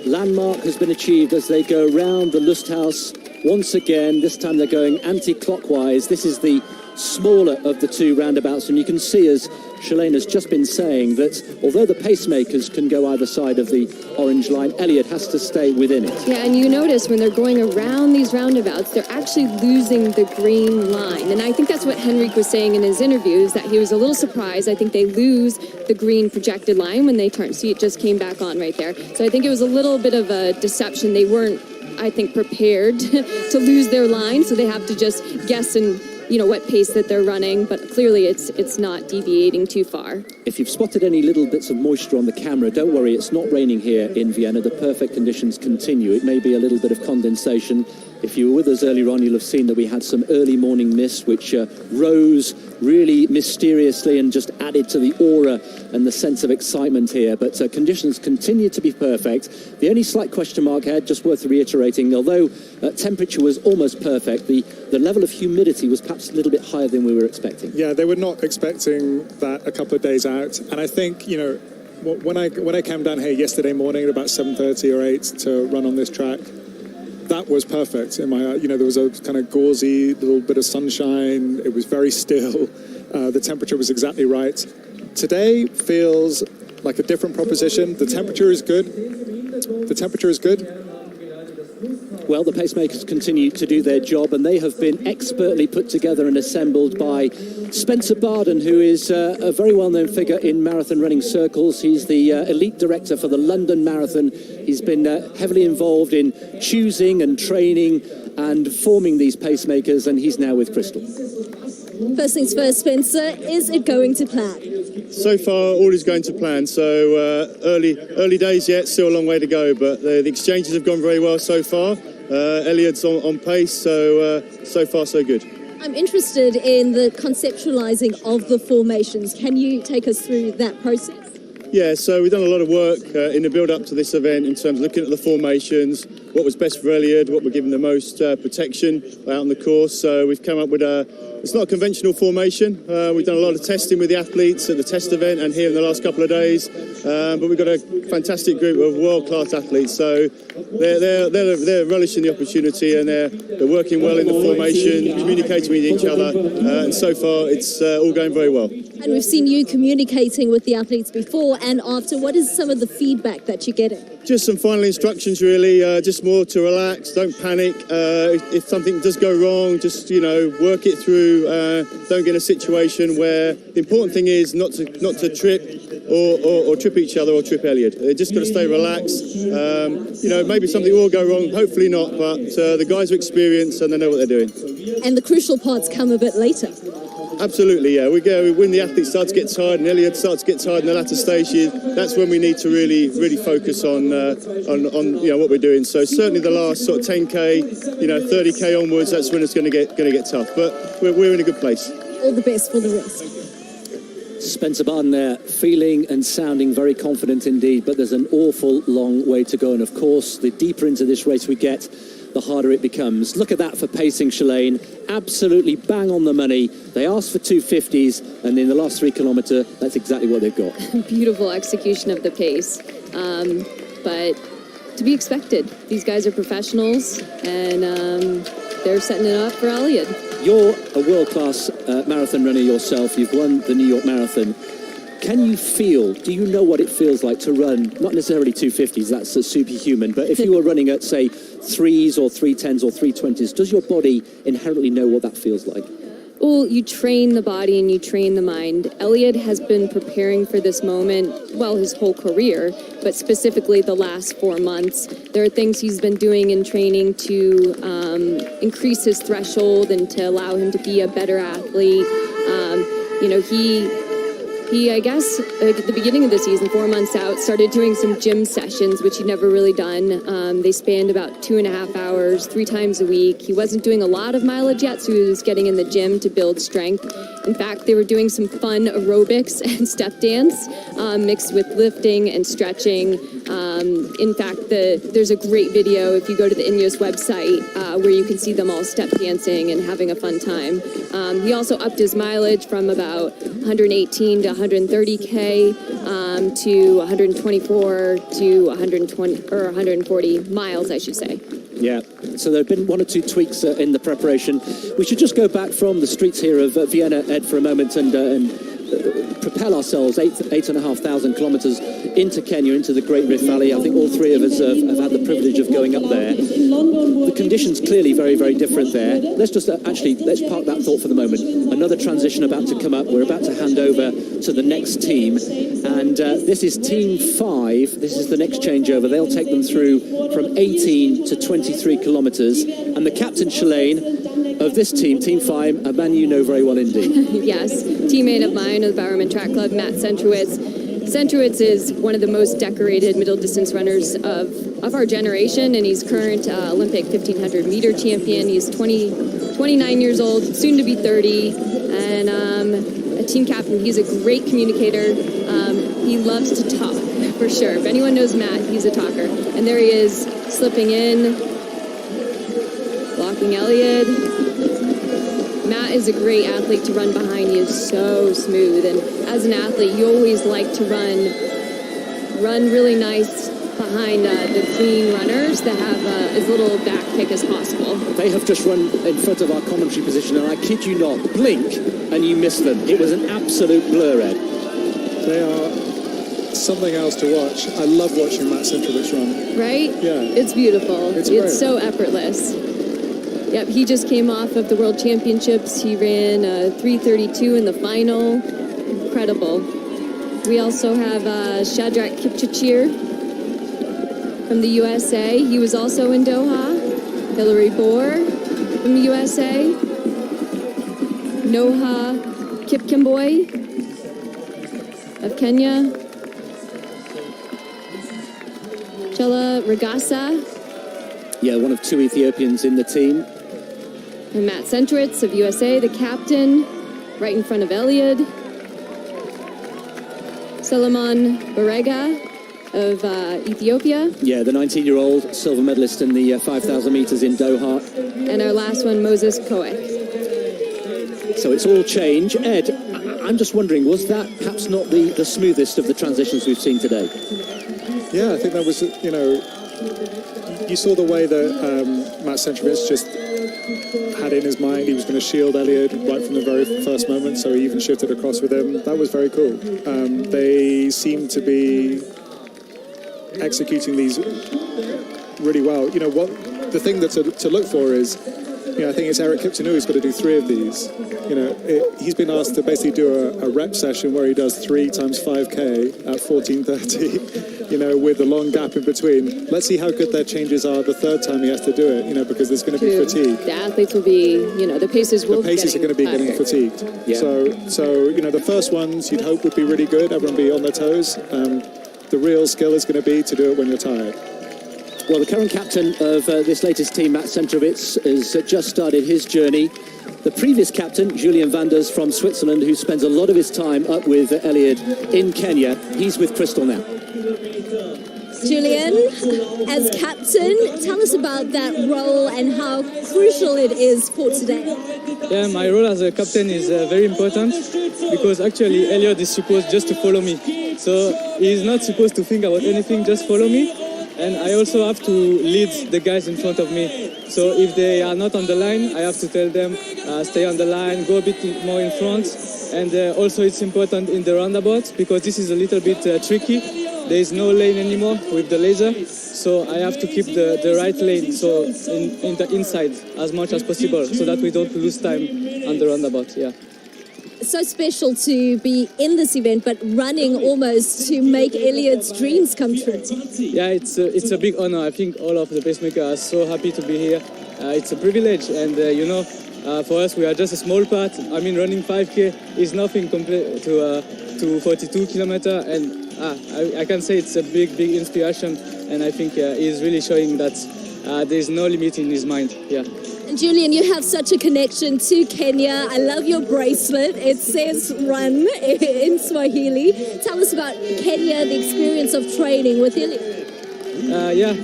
landmark has been achieved as they go round the Lusthaus once again. This time they're going anti-clockwise. This is the smaller of the 2 roundabouts, and you can see, as Shalane has just been saying, that although the pacemakers can go either side of the orange line, Eliud has to stay within it. Yeah, and you notice when they're going around these roundabouts, they're actually losing the green line. And I think that's what Henrik was saying in his interviews, that he was a little surprised. I think they lose the green projected line when they turn. See, it just came back on right there. So I think it was a little bit of a deception. They weren't, I think, prepared to lose their line, so they have to just guess and, you know, what pace that they're running, but clearly it's not deviating too far. If you've spotted any little bits of moisture on the camera, don't worry, it's not raining here in Vienna. The perfect conditions continue. It may be a little bit of condensation If you were with us earlier on, you'll have seen that we had some early morning mist, which rose really mysteriously and just added to the aura and the sense of excitement here. But conditions continue to be perfect. The only slight question mark here, just worth reiterating, although temperature was almost perfect, the level of humidity was perhaps a little bit higher than we were expecting. Yeah, they were not expecting that a couple of days out. And I think, you know, when I came down here yesterday morning at about 7:30 or 8 to run on this track, that was perfect in my, you know, there was a kind of gauzy little bit of sunshine. It was very still. The temperature was exactly right. Today feels like a different proposition. The temperature is good. The temperature is good. Well, the pacemakers continue to do their job, and they have been expertly put together and assembled by Spencer Barden, who is a very well-known figure in marathon running circles. He's the elite director for the London Marathon. He's been heavily involved in choosing and training and forming these pacemakers, and he's now with Crystal. First things first, Spencer, is it going to plan? So far, all is going to plan. So early days yet, still a long way to go, but the exchanges have gone very well so far. Eliud's on pace, so far so good. I'm interested in the conceptualizing of the formations. Can you take us through that process? Yeah, so we've done a lot of work in the build-up to this event in terms of looking at the formations, what was best for Eliud, what would give him the most protection out on the course. So we've come up with it's not a conventional formation. We've done a lot of testing with the athletes at the test event and here in the last couple of days. But we've got a fantastic group of world-class athletes. So they're relishing the opportunity, and they're working well in the formation, communicating with each other. And so far, it's all going very well. And we've seen you communicating with the athletes before and after. What is some of the feedback that you're getting? Just some final instructions, really. Just more to relax, don't panic. If something does go wrong, just, you know, work it through. Don't get in a situation where the important thing is not to trip or trip each other or trip Eliud. They just got to stay relaxed. You know, maybe something will go wrong, hopefully not, but the guys are experienced and they know what they're doing. And the crucial parts come a bit later. Absolutely, yeah. When the athletes start to get tired and Eliud starts to get tired in the latter stages, that's when we need to really focus on you know what we're doing. So certainly the last sort of 10k, you know, 30k onwards, that's when it's going to get tough. But we're in a good place. All the best for the rest. Spencer Barden there, feeling and sounding very confident indeed, but there's an awful long way to go. And of course, the deeper into this race we get, the harder it becomes. Look at that for pacing, Shalane. Absolutely bang on the money. They asked for 250s, and in the last 3 kilometre, that's exactly what they've got. Beautiful execution of the pace. But to be expected. These guys are professionals, and they're setting it up for Eliud. You're a world-class marathon runner yourself. You've won the New York Marathon. Can you feel, do you know what it feels like to run, not necessarily 250s, that's a superhuman, but if you were running at, say, 3s or 310s or 320s, does your body inherently know what that feels like? Well, you train the body and you train the mind. Eliud has been preparing for this moment, well, his whole career, but specifically the last 4 months. There are things he's been doing in training to increase his threshold and to allow him to be a better athlete. You know, he, I guess, at the beginning of the season, 4 months out, started doing some gym sessions, which he'd never really done. They spanned about 2.5 hours, 3 times a week. He wasn't doing a lot of mileage yet, so he was getting in the gym to build strength. In fact, they were doing some fun aerobics and step dance mixed with lifting and stretching. In fact, there's a great video if you go to the INEOS website where you can see them all step dancing and having a fun time. He also upped his mileage from about 118 to 130K to 124 to 120 or 140 miles, I should say. Yeah, so there have been 1 or 2 tweaks in the preparation. We should just go back from the streets here of Vienna, Ed, for a moment and propel ourselves 8,500 kilometres into Kenya, into the Great Rift Valley. I think all 3 of us have had the privilege of going up there. The conditions clearly very, very different there. Let's just let's park that thought for the moment. Another transition about to come up. We're about to hand over to the next team, and this is Team 5. This is the next changeover. They'll take them through from 18 to 23 kilometres, and the captain, Shalane, of this team, Team 5, a man you know very well indeed. Yes, teammate of mine of the Bowerman Track Club, Matt Centrowitz. Centrowitz is one of the most decorated middle distance runners of our generation, and he's current Olympic 1500 meter champion. He's 29 years old, soon to be 30, and a team captain. He's a great communicator. He loves to talk, for sure. If anyone knows Matt, he's a talker. And there he is, slipping in, blocking Eliud. Matt is a great athlete to run behind. He is so smooth, and as an athlete, you always like to run really nice behind the clean runners that have as little back kick as possible. They have just run in front of our commentary position, and I kid you not, blink and you miss them. It was an absolute blur, Ed. They are something else to watch. I love watching Matt Centrowitz run. Right? Yeah. It's beautiful. It's great. So effortless. Yep, he just came off of the World Championships. He ran 3:32 in the final. Incredible. We also have Shadrach Kipchog from the USA. He was also in Doha. Hillary Bohr from the USA. Noha Kipkemboi of Kenya. Chela Regasa. Yeah, one of two Ethiopians in the team. And Matt Centrowitz of USA, the captain, right in front of Eliud. Solomon Barega of Ethiopia. Yeah, the 19-year-old silver medalist in the 5,000 meters in Doha. And our last one, Moses Koech. So it's all change. Ed, I'm just wondering, was that perhaps not the smoothest of the transitions we've seen today? Yeah, I think that was, you saw the way that Matt Centrowitz just had in his mind he was going to shield Eliud right from the very first moment, so he even shifted across with him. That was very cool. They seem to be executing these really well. The thing that to look for is, I think it's Eric Kipchog who's got to do 3 of these. He's been asked to basically do a rep session where he does 3 times 5K at 14:30. With a long gap in between. Let's see how good their changes are the 3rd time he has to do it, because there's going to be fatigue. The athletes will be, the paces will The paces are going to be getting fatigued. Yeah. So the first ones you'd hope would be really good, everyone be on their toes. The real skill is going to be to do it when you're tired. Well, the current captain of this latest team, Matt Centrowitz, has just started his journey. The previous captain, Julian Vanders from Switzerland, who spends a lot of his time up with Eliud in Kenya, he's with Crystal now. Julian, as captain, tell us about that role and how crucial it is for today. Yeah, my role as a captain is very important because actually Eliud is supposed just to follow me. So he's not supposed to think about anything, just follow me. And I also have to lead the guys in front of me. So if they are not on the line, I have to tell them, stay on the line, go a bit more in front. And also it's important in the roundabout because this is a little bit tricky. There is no lane anymore with the laser. So I have to keep the right lane, so in the inside as much as possible so that we don't lose time on the roundabout, yeah. So special to be in this event, but running almost to make Eliud's dreams come true. Yeah, it's a big honor. I think all of the pacemakers are so happy to be here. It's a privilege, and for us, we are just a small part. I mean, running 5K is nothing compared to 42 kilometer, and I can say it's a big inspiration, and I think he's really showing that there's no limit in his mind. Yeah. And Julian, you have such a connection to Kenya. I love your bracelet. It says run in Swahili. Tell us about Kenya, the experience of training with Eliud. Yeah,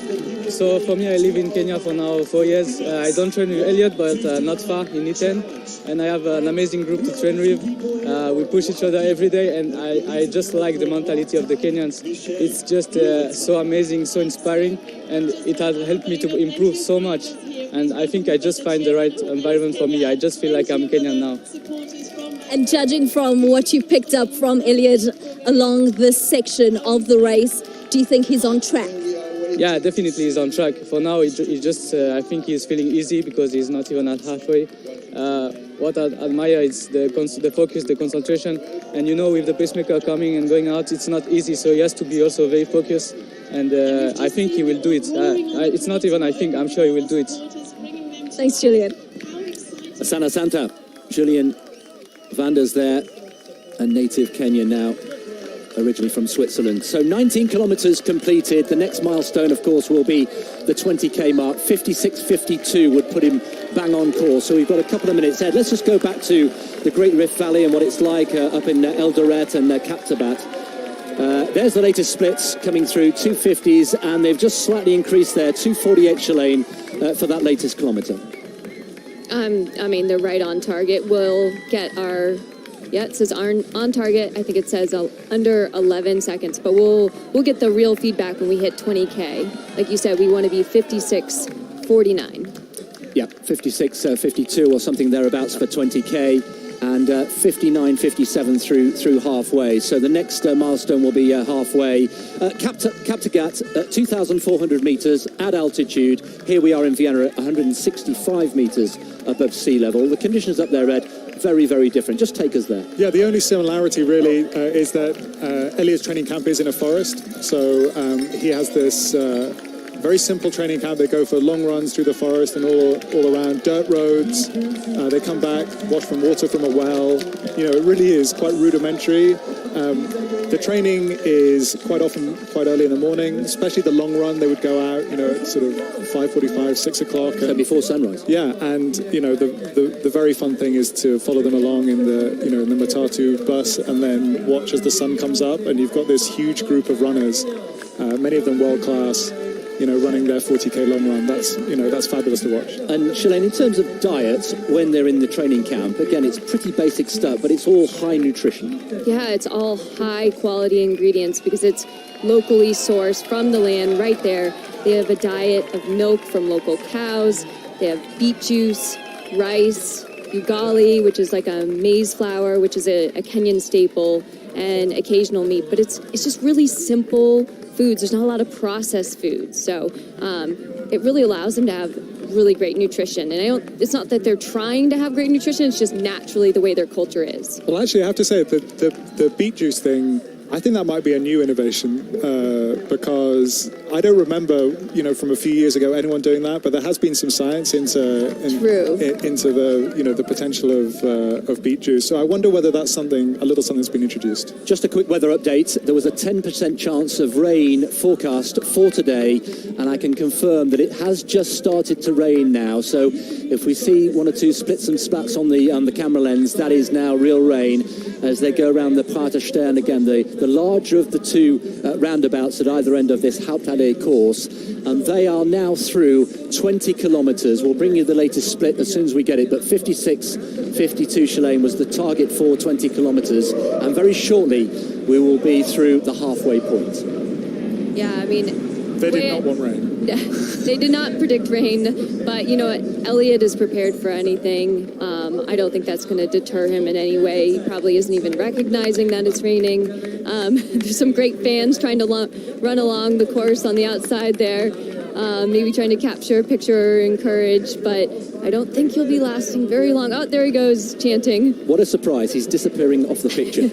so for me, I live in Kenya for now 4 years. I don't train with Eliud, but not far in Iten. And I have an amazing group to train with. We push each other every day, and I just like the mentality of the Kenyans. It's just so amazing, so inspiring, and it has helped me to improve so much. And I think I just find the right environment for me. I just feel like I'm Kenyan now. And judging from what you picked up from Eliud along this section of the race, do you think he's on track? Yeah, definitely he's on track. For now, he just I think he's feeling easy because he's not even at halfway. What I admire is the focus, the concentration. And with the pacemaker coming and going out, it's not easy. So he has to be also very focused. And I think he will do it. It's not even I think, I'm sure he will do it. Thanks, Julian. Asana Santa, Julian Vanders there, a native Kenyan now. originally from Switzerland. So 19 kilometres completed. The next milestone, of course, will be the 20k mark. 56.52 would put him bang on course. So we've got a couple of minutes, Ed. Let's just go back to the Great Rift Valley and what it's like up in Eldoret and Captabat. There's the latest splits coming through, 250s, and they've just slightly increased there, 248 Shalane for that latest kilometre. I mean, they're right on target. We'll get our... Yeah, it says on target. I think it says under 11 seconds, but we'll get the real feedback when we hit 20K. Like you said, we want to be 56.49. Yeah, 56.52 or something thereabouts for 20K, and 59.57 through halfway. So the next milestone will be halfway. Kaptagat, 2,400 meters at altitude. Here we are in Vienna at 165 meters above sea level. The conditions up there, Ed, very, very different. Just take us there. Yeah, the only similarity really is that Eliud's training camp is in a forest. So he has this very simple training camp. They go for long runs through the forest and all around dirt roads. They come back, wash from water from a well. You know, it really is quite rudimentary. The training is quite often quite early in the morning, especially the long run. They would go out, you know, at sort of 5:45, 6 o'clock. So before sunrise. Yeah, and you know, the very fun thing is to follow them along in the Matatu bus and then watch as the sun comes up, and you've got this huge group of runners, many of them world class, you know, running their 40k long run. That's fabulous to watch. And Shalane, in terms of diet, when they're in the training camp, again, it's pretty basic stuff, but it's all high nutrition. Yeah, it's all high quality ingredients because it's locally sourced from the land right there. They have a diet of milk from local cows. They have beet juice, rice, ugali, which is like a maize flour, which is a Kenyan staple, and occasional meat. But it's just really simple foods. There's not a lot of processed foods. So it really allows them to have really great nutrition. And it's not that they're trying to have great nutrition, it's just naturally the way their culture is. Well, actually, I have to say that the beet juice thing, I think that might be a new innovation because I don't remember, you know, from a few years ago anyone doing that. But there has been some science into the potential of beet juice. So I wonder whether that's a little something's been introduced. Just a quick weather update. There was a 10% chance of rain forecast for today, and I can confirm that it has just started to rain now. So if we see one or two splits and splats on the camera lens, that is now real rain as they go around the Praterstern again, the larger of the two roundabouts at either end of this Hauptallee course, and they are now through 20 kilometres. We'll bring you the latest split as soon as we get it, but 56.52 Shalane was the target for 20 kilometres, and very shortly we will be through the halfway point. Yeah, I mean... They did not want rain. They did not predict rain, but you know what? Eliud is prepared for anything. I don't think that's going to deter him in any way. He probably isn't even recognizing that it's raining. There's some great fans trying to run along the course on the outside there, maybe trying to capture a picture or encourage, but I don't think he'll be lasting very long. Oh, there he goes, chanting. What a surprise. He's disappearing off the picture.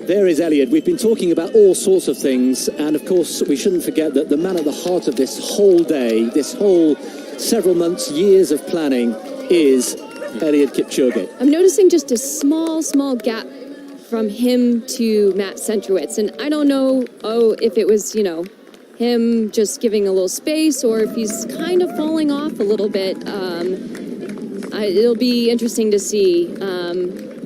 There is Eliud. We've been talking about all sorts of things, and of course we shouldn't forget that the man at the heart of this whole day, this whole several months, years of planning, is Eliud Kipchoge. I'm noticing just a small gap from him to Matt Centrowitz, and I don't know, if it was, you know, him just giving a little space or if he's kind of falling off a little bit. It'll be interesting to see.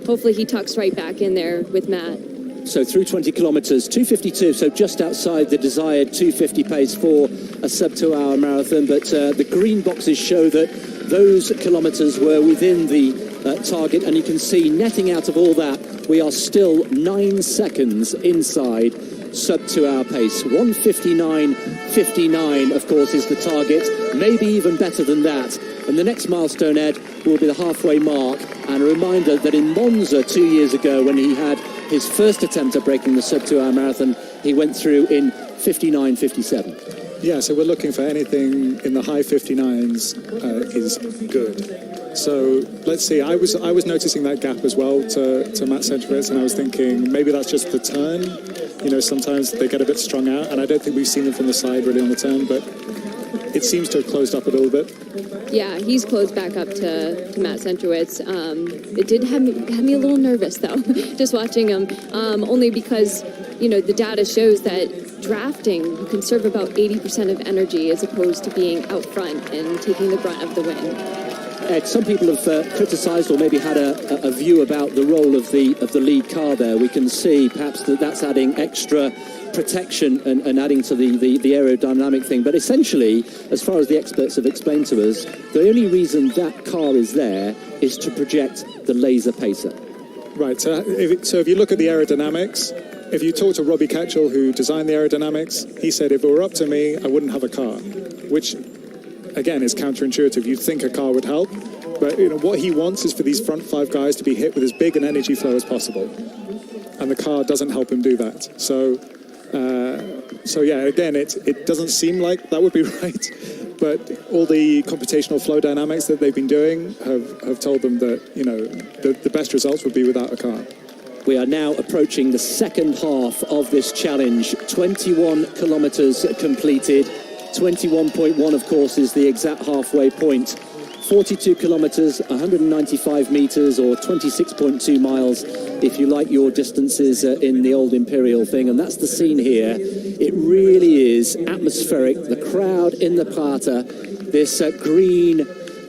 Hopefully he tucks right back in there with Matt. So through 20 kilometres, 2:52, so just outside the desired 2:50 pace for a sub-2-hour marathon. But the green boxes show that those kilometres were within the target. And you can see, netting out of all that, we are still 9 seconds inside sub-2-hour pace. 1:59.59, of course, is the target. Maybe even better than that. And the next milestone, Ed, will be the halfway mark. And a reminder that in Monza 2 years ago, when he had his first attempt at breaking the sub-2-hour marathon, he went through in 59.57. Yeah, so we're looking for anything in the high 59s is good. So let's see. I was noticing that gap as well to Matt Centrowitz, and I was thinking maybe that's just the turn. You know, sometimes they get a bit strung out, and I don't think we've seen them from the side really on the turn, but it seems to have closed up a little bit. Yeah, he's closed back up to Matt Centrowitz. It did have me a little nervous, though, just watching him, only because, you know, the data shows that drafting, you conserve about 80% of energy as opposed to being out front and taking the brunt of the wind. Ed, some people have criticised or maybe had a view about the role of the lead car there. We can see perhaps that's adding extra protection and adding to the aerodynamic thing. But essentially, as far as the experts have explained to us, the only reason that car is there is to project the laser pacer. Right, so if you look at the aerodynamics, if you talk to Robbie Ketchell, who designed the aerodynamics, he said if it were up to me, I wouldn't have a car, which, again, is counterintuitive. You'd think a car would help, but you know what he wants is for these front five guys to be hit with as big an energy flow as possible, and the car doesn't help him do that. So yeah, again, it doesn't seem like that would be right, but all the computational flow dynamics that they've been doing have told them that, you know, the best results would be without a car. We are now approaching the second half of this challenge. 21 kilometres completed. 21.1, of course, is the exact halfway point. 42 kilometres, 195 metres, or 26.2 miles, if you like your distances in the old imperial thing. And that's the scene here. It really is atmospheric. The crowd in the Prater, this green,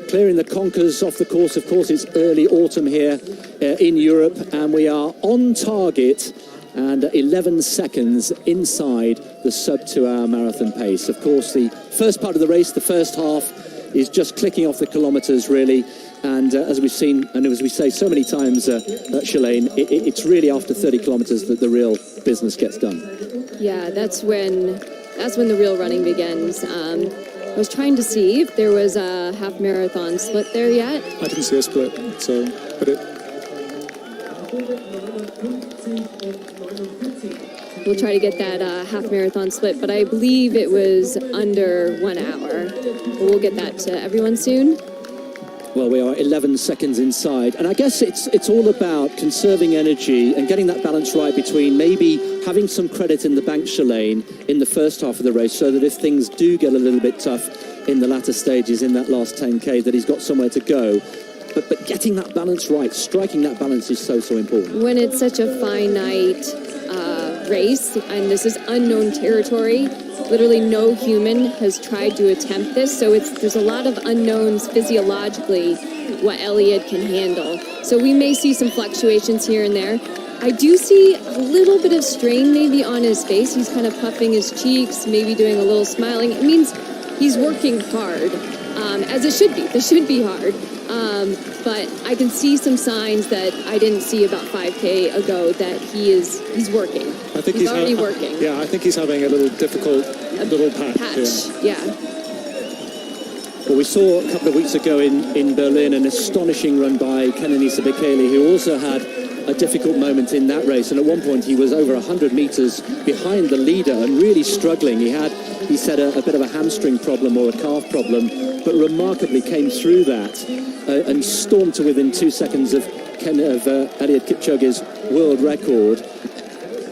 clearing the conkers off the course. Of course, it's early autumn here in Europe, and we are on target and 11 seconds inside the sub-2-hour marathon pace. Of course, the first part of the race, the first half, is just clicking off the kilometres, really. And as we've seen, and as we say so many times, Shalane, it's really after 30 kilometres that the real business gets done. Yeah, that's when the real running begins. I was trying to see if there was a half marathon split there yet. I didn't see a split, so, but we'll try to get that half marathon split, but I believe it was under 1 hour. We'll get that to everyone soon. Well, we are 11 seconds inside, and I guess it's all about conserving energy and getting that balance right between maybe having some credit in the bank, Shalane, in the first half of the race, so that if things do get a little bit tough in the latter stages, in that last 10K, that he's got somewhere to go. But getting that balance right, striking that balance is so important. When it's such a finite race, and this is unknown territory, literally no human has tried to attempt this, so there's a lot of unknowns physiologically what Eliud can handle. So we may see some fluctuations here and there. I do see a little bit of strain maybe on his face. He's kind of puffing his cheeks, maybe doing a little smiling. It means he's working hard, as it should be. This should be hard. But I can see some signs that I didn't see about 5K ago that he's working. I think he's already working. Yeah, I think he's having a little difficult little patch. Yeah. Well, we saw a couple of weeks ago in Berlin an astonishing run by Kenenisa Bekele, who also had a difficult moment in that race, and at one point he was over 100 metres behind the leader and really struggling. He said a bit of a hamstring problem or a calf problem, but remarkably came through that and stormed to within 2 seconds of Eliud Kipchoge's world record.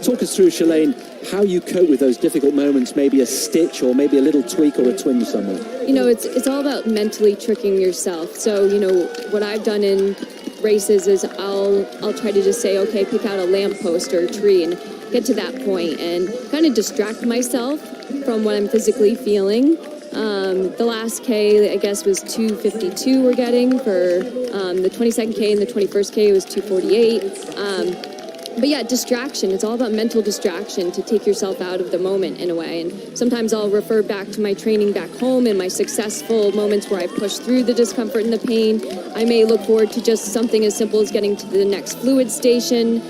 Talk us through, Shalane, how you cope with those difficult moments, maybe a stitch or maybe a little tweak or a twinge somewhere. You know, it's all about mentally tricking yourself. So, you know, what I've done in races is I'll try to just say, okay, pick out a lamppost or a tree and get to that point and kind of distract myself from what I'm physically feeling. The last K, I guess, was 2:52 we're getting for the 22nd K, and the 21st K was 2:48. But yeah, distraction. It's all about mental distraction to take yourself out of the moment in a way. And sometimes I'll refer back to my training back home and my successful moments where I push through the discomfort and the pain. I may look forward to just something as simple as getting to the next fluid station.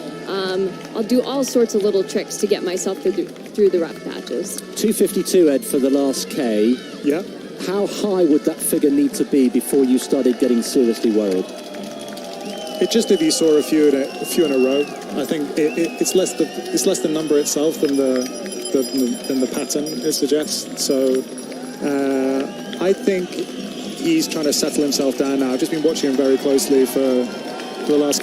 I'll do all sorts of little tricks to get myself through the rough patches. 2:52, Ed, for the last K. Yeah. How high would that figure need to be before you started getting seriously worried? It just if you saw a few in a row. I think it's less the number itself than the pattern it suggests. So I think he's trying to settle himself down now. I've just been watching him very closely for the last